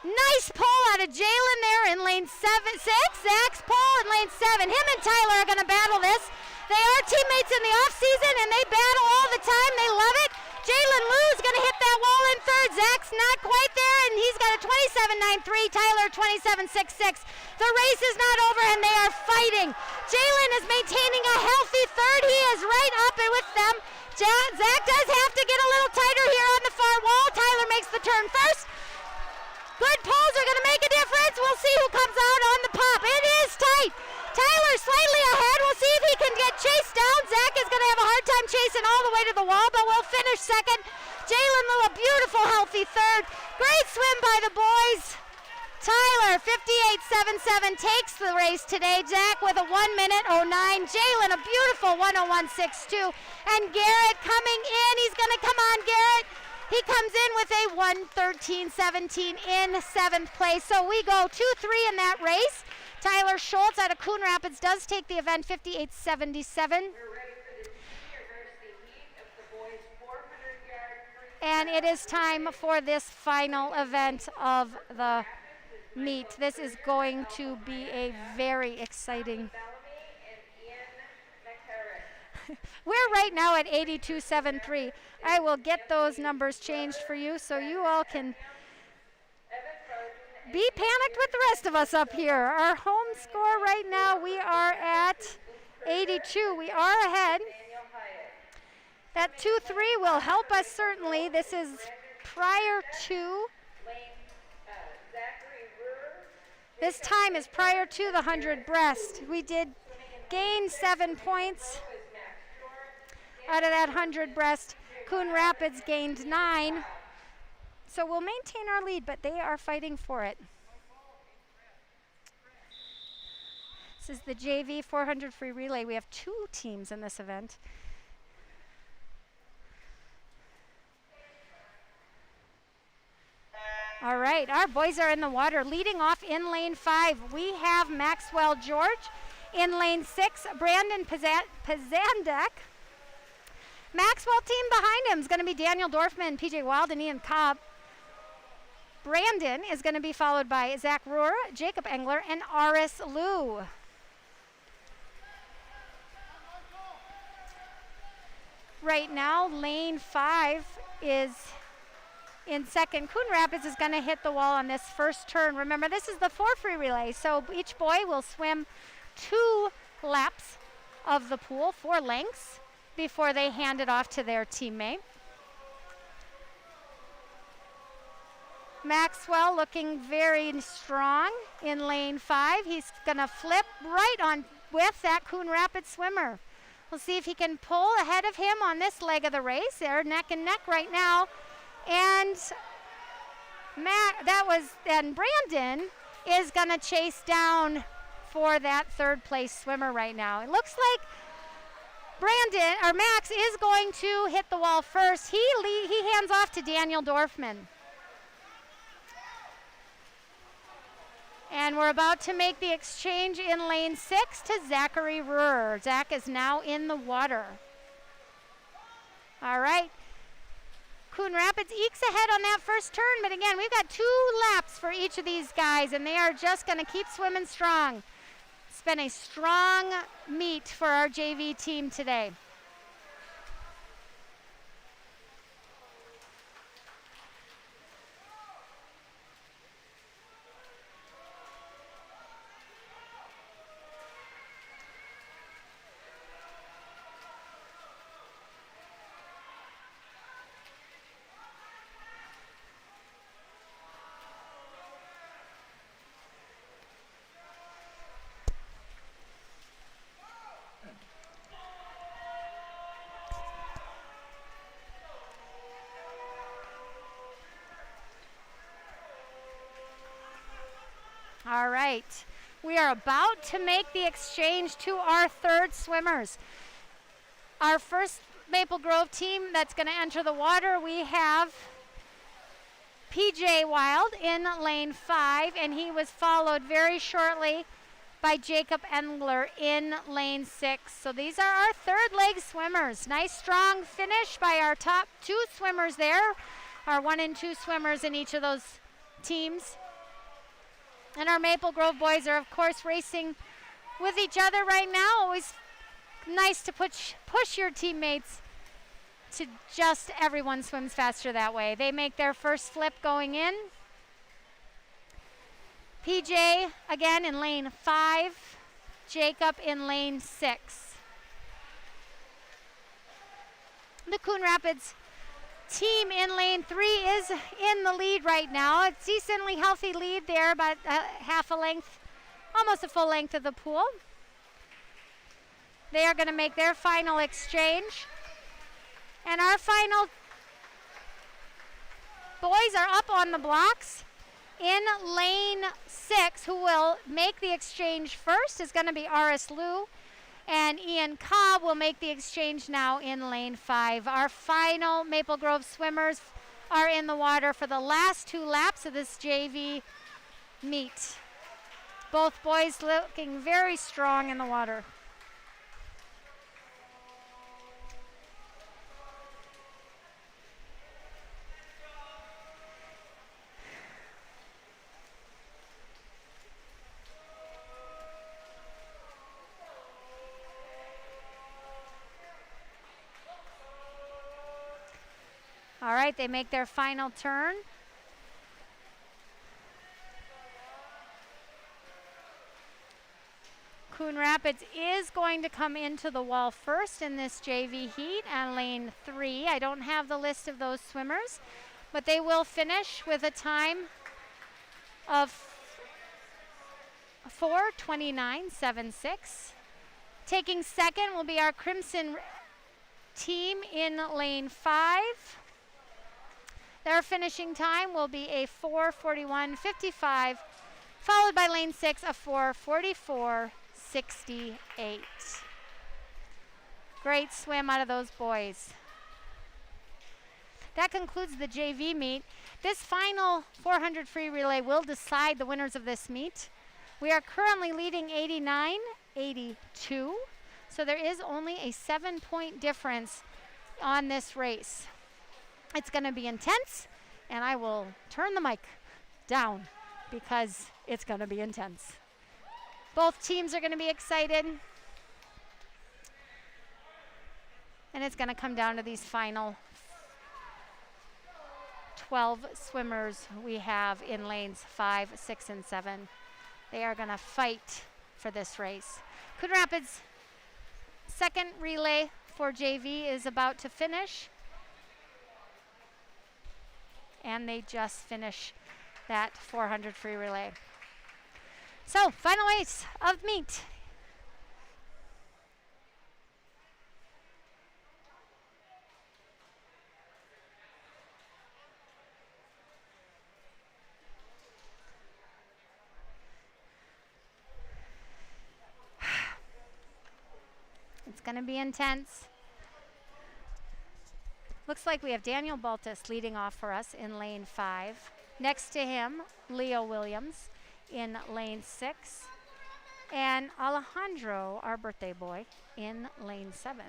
Nice pull out of Jalen there in lane 6. Zach's pull in lane 7. Him and Tyler are going to battle this. They are teammates in the off-season, and they battle all the time. They love it. Jalen Liu's going to hit that wall in third. Zach's not quite there, and he's got a 27.93. Tyler 27.66. The race is not over, and they are fighting. Jalen is maintaining a healthy third. He is right up with them. Zach does have to get a little tighter here on the far wall. Tyler makes the turn first. Good pulls are going to make a difference. We'll see who comes out on the pop. It is tight. Tyler slightly ahead. We'll see if he can get chased down. Zach is going to have a hard time chasing all the way to the wall, but we'll finish second. Jalen Liu, a beautiful, healthy third. Great swim by the boys. Tyler, 58.77, takes the race today. Zach with a 1:09. Jalen, a beautiful 1:01.62. And Garrett coming in. He's going to come on, Garrett. He comes in with a 1:13.17 in 7th place. So we go 2-3 in that race. Tyler Schultz out of Coon Rapids does take the event, 58.77. We're ready for the senior varsity heat of the boys 400-yard freestyle. And it is time for this final event of the meet. This is going to be a very exciting. We're right now at 82.73. I will get those numbers changed for you so you all can be panicked with the rest of us up here. Our home score right now, we are at 82. We are ahead. That 2-3 will help us certainly. This is prior to. This time is prior to the 100 breast. We did gain 7 points out of that 100 breast. Coon Rapids gained 9. So we'll maintain our lead, but they are fighting for it. This is the JV 400 free relay. We have 2 teams in this event. All right, our boys are in the water. Leading off in lane 5, we have Maxwell George. In lane 6, Brandon Pazandek. Maxwell team behind him is going to be Daniel Dorfman, PJ Wild, and Ian Cobb. Brandon is going to be followed by Zach Rohr, Jacob Engler, and Aris Liu. Right now, lane 5 is in second. Coon Rapids is going to hit the wall on this first turn. Remember, this is the 4 free relay, so each boy will swim 2 laps of the pool, 4 lengths, before they hand it off to their teammate. Maxwell looking very strong in lane 5. He's going to flip right on with that Coon Rapids swimmer. We'll see if he can pull ahead of him on this leg of the race. They're neck and neck right now. And Brandon is going to chase down for that 3rd place swimmer right now. It looks like Max is going to hit the wall first. He hands off to Daniel Dorfman. And we're about to make the exchange in lane 6 to Zachary Rohr. Zach is now in the water. All right. Coon Rapids ekes ahead on that first turn, but again, we've got 2 laps for each of these guys, and they are just going to keep swimming strong. It's been a strong meet for our JV team today. right. We are about to make the exchange to our third swimmers. Our first Maple Grove team that's going to enter the water, we have PJ Wild in lane 5, and he was followed very shortly by Jacob Endler in lane 6. So these are our third leg swimmers. Nice strong finish by our top 2 swimmers there. Our 1 and 2 swimmers in each of those teams. And our Maple Grove boys are of course racing with each other right now. Always nice to push your teammates to just everyone swims faster that way. They make their first flip going in. PJ again in lane 5, Jacob in lane 6. The Coon Rapids team in lane 3 is in the lead right now. A decently healthy lead there, about half a length, almost a full length of the pool. They are going to make their final exchange. And our final boys are up on the blocks. In lane 6, who will make the exchange first, is going to be R.S. Liu, and Ian Cobb will make the exchange now in lane 5. Our final Maple Grove swimmers are in the water for the last 2 laps of this JV meet. Both boys looking very strong in the water. All right, they make their final turn. Coon Rapids is going to come into the wall first in this JV heat on lane 3. I don't have the list of those swimmers, but they will finish with a time of 4:29.76. Taking second will be our Crimson team in lane 5. Their finishing time will be a 4:41.55, followed by lane 6, a 4:44.68. Great swim out of those boys. That concludes the JV meet. This final 400 free relay will decide the winners of this meet. We are currently leading 89-82, so there is only a 7-point difference on this race. It's going to be intense, and I will turn the mic down because it's going to be intense. Both teams are going to be excited, and it's going to come down to these final 12 swimmers we have in lanes 5, 6, and 7. They are going to fight for this race. Coon Rapids' second relay for JV is about to finish. And they just finish that 400 free relay. So, final race of meet. It's going to be intense. Looks like we have Daniel Baltus leading off for us in lane 5. Next to him, Leo Williams in lane 6. And Alejandro, our birthday boy, in lane 7.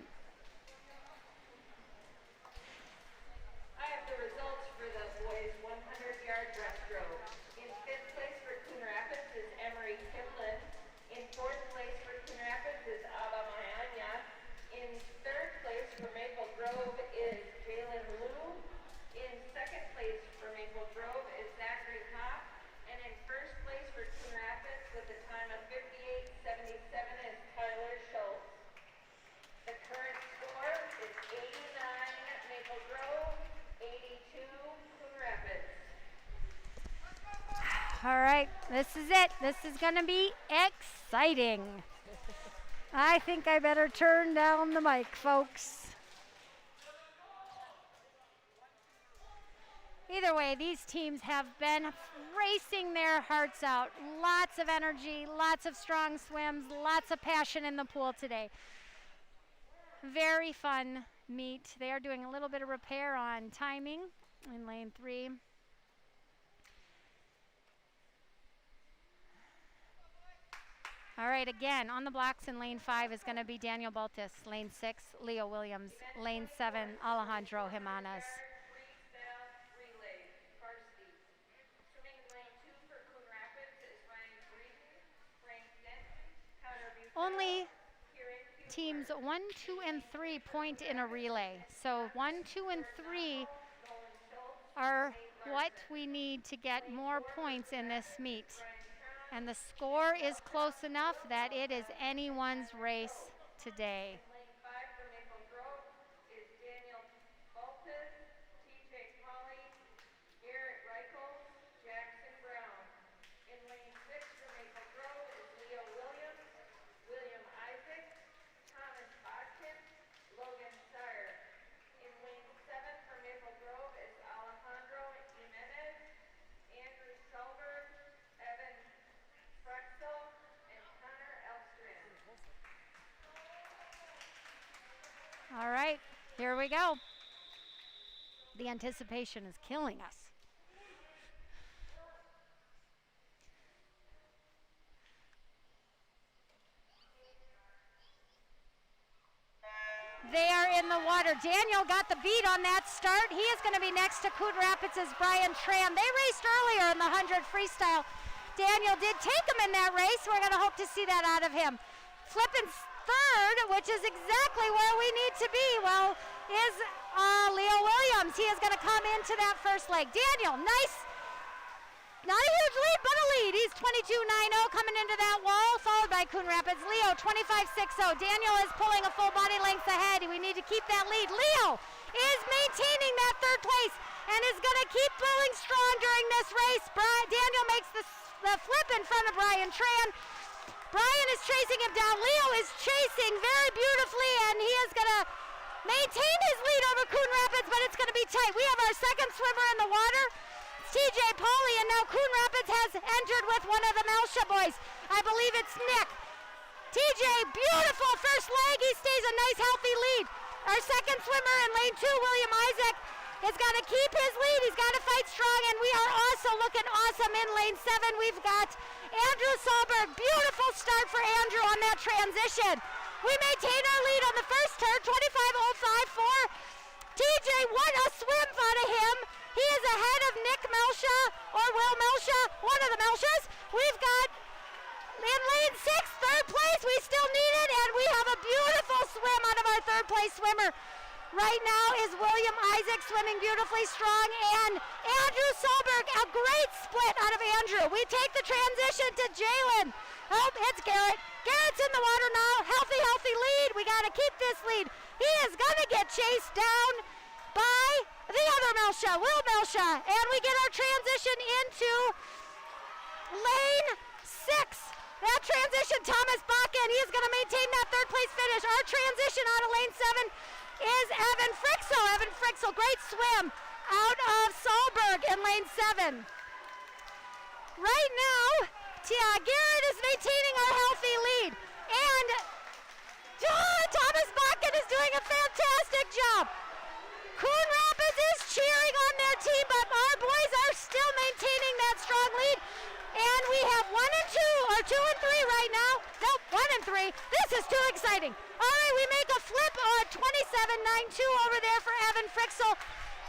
I have the results for the boys' 100-yard breaststroke. In 5th place for Coon Rapids is Emery Kiplin. In 4th place for Coon Rapids is Abba Mayanya. In 3rd place for Maple Grove is Jalen Liu. In 2nd place for Maple Grove is Zachary Kopp. And in 1st place for Coon Rapids with a time of 58.77 is Tyler Schultz. The current score is 89 Maple Grove, 82 Coon Rapids. All right, this is it. This is going to be exciting. I think I better turn down the mic, folks. Either way, these teams have been racing their hearts out. Lots of energy, lots of strong swims, lots of passion in the pool today. Very fun meet. They are doing a little bit of repair on timing in lane 3. All right, again, on the blocks in lane 5 is going to be Daniel Baltus. Lane 6, Leo Williams. Lane 7, Alejandro Jimenez. Freestyle relay, Varsity. Swimming in lane 2 for Coon Rapids is Ryan Breeden, Frank Denton, Connor Buchanan. Only teams 1, 2, and 3 point in a relay. So 1, 2, and 3 are what we need to get more points in this meet. And the score is close enough that it is anyone's race today. Lane 5 for Maple Grove is Daniel Baltus, TJ Polly, Garrett Reichels, Jackson Brown. In lane 6 for Maple Grove is Leo Williams, William Isaac, Thomas Bodkin, Logan Sire. In lane 7 for Maple Grove is Alejandro Jimenez, Andrew Selberg, Evan Frexel, and Connor Elstrand. All right, here we go. The anticipation is killing us. They are in the water. Daniel got the beat on that start. He is going to be next to Coon Rapids' Brian Tran. They raced earlier in the 100 freestyle. Daniel did take him in that race. We're going to hope to see that out of him. Flipping third, which is exactly where we need to be, well, is Leo Williams. He is going to come into that first leg. Daniel, nice. Not a huge lead, but a lead. He's 22.90 coming into that wall, followed by Coon Rapids. Leo, 25.60. Daniel is pulling a full body length ahead. We need to keep that lead. Leo is maintaining that third place and is going to keep pulling strong during this race. Daniel makes the flip in front of Brian Tran. Brian is chasing him down. Leo is chasing very beautifully, and he is going to maintain his lead over Coon Rapids, but it's going to be tight. We have our second swimmer in the water. TJ Pauly, and now Coon Rapids has entered with one of the Melcha boys. I believe it's Nick. TJ, beautiful first leg. He stays a nice healthy lead. Our second swimmer in lane 2, William Isaac, has got to keep his lead. He's got to fight strong, and we are also looking awesome in lane 7. We've got Andrew Solberg. Beautiful start for Andrew on that transition. We maintain our lead on the first turn, 25.05 TJ. What a swim out of him. He is ahead of Nick Melcha, or Will Melcha, one of the Melchas. We've got in lane 6, third place. We still need it, and we have a beautiful swim out of our third place swimmer. Right now is William Isaac swimming beautifully strong, and Andrew Solberg, a great split out of Andrew. We take the transition to Jalen. Oh, it's Garrett. Garrett's in the water now. Healthy lead. We got to keep this lead. He is going to get chased down by the other Melcha, Will Melcha, and we get our transition into lane 6. That transition, Thomas Bakken, he is going to maintain that third place finish. Our transition out of lane 7 is Evan Frixel. Evan Frixel, great swim out of Solberg in lane 7. Right now, Garrett is maintaining our healthy lead, and Thomas Bakken is doing a fantastic job. Coon Rapids is cheering on their team, but our boys are still maintaining that strong lead. And we have 1 and 2, or 2 and 3 right now. Nope, 1 and 3. This is too exciting. All right, we make a flip on 27.92 over there for Evan Frixel.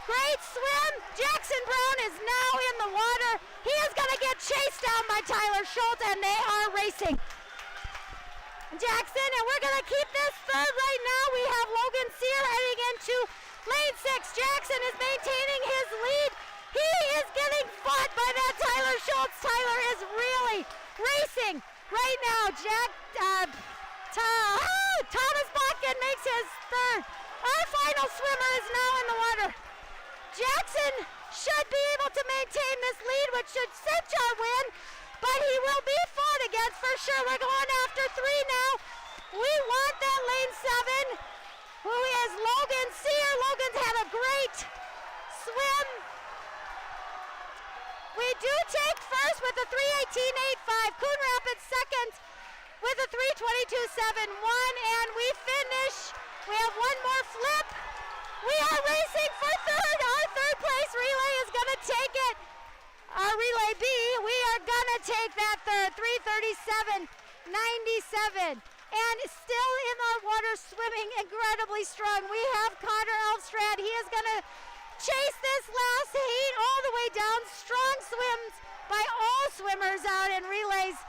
Great swim. Jackson Brown is now in the water. He is going to get chased down by Tyler Schultz, and they are racing. Jackson, and we're going to keep this third right now. We have Logan Sear heading into lane 6. Jackson is maintaining his lead. He is getting fought by that Tyler Schultz. Tyler is really racing right now. Thomas Botkin makes his third. Our final swimmer is now in the water. Jackson should be able to maintain this lead, which should cinch our win, but he will be fought against for sure. We're going after 3 now. We want that lane 7, who is Logan Sear. Logan's had a great swim. We do take first with a 3:18.85. Coon Rapids second with a 3:22.71. And we finish. We have one more flip. We are racing for third. Our third place relay is going to take it. Our relay B, we are going to take that third. 3:37.97. And still in our water, swimming incredibly strong, we have Connor Elfstrand. He is going to chase this last heat all the way down. Strong swims by all swimmers out in relays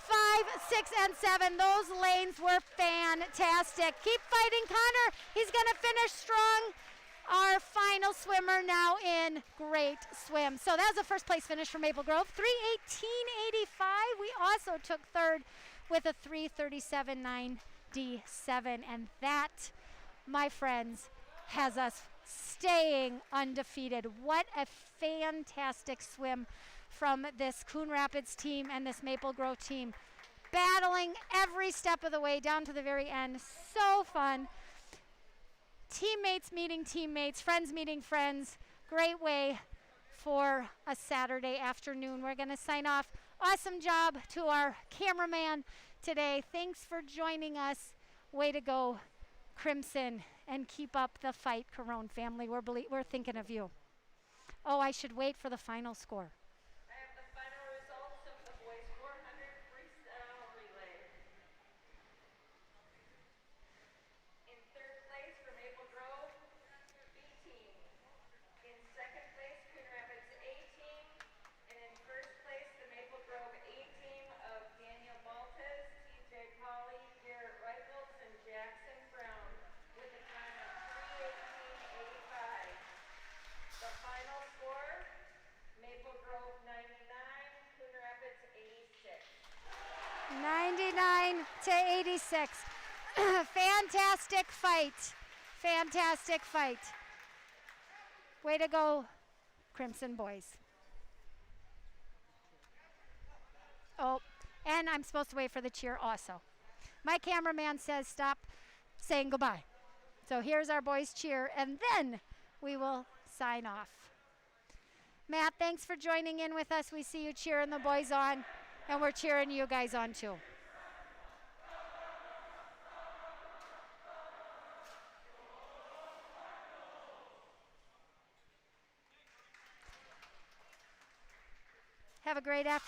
5, 6, and 7. Those lanes were fantastic. Keep fighting, Connor. He's going to finish strong. Our final swimmer now in great swim. So that's the first place finish for Maple Grove. 3:18.85. We also took third with a 3:37.97. And that, my friends, has us staying undefeated. What a fantastic swim from this Coon Rapids team and this Maple Grove team. Battling every step of the way down to the very end. So fun. Teammates meeting teammates, friends meeting friends. Great way for a Saturday afternoon. We're going to sign off. Awesome job to our cameraman today. Thanks for joining us. Way to go, Crimson, and keep up the fight, Carone family. We're thinking of you. Oh, I should wait for the final score. I have the final results of the boys 400 freestyle relay. In third place for Maple Grove, B team. In second place, Coon Rapids A team. And in first place, the Maple Grove A team of Daniel Maltez, TJ Polly, Garrett Reichels, and Jackson Brown with a time of 3:18.85. The final score, Maple Grove 99, Coon Rapids 86. 99 to 86. Fantastic fight. Fantastic fight. Way to go, Crimson boys. Oh, and I'm supposed to wait for the cheer also. My cameraman says stop saying goodbye. So here's our boys' cheer, and then we will sign off. Matt, thanks for joining in with us. We see you cheering the boys on, and we're cheering you guys on too. Have a great afternoon.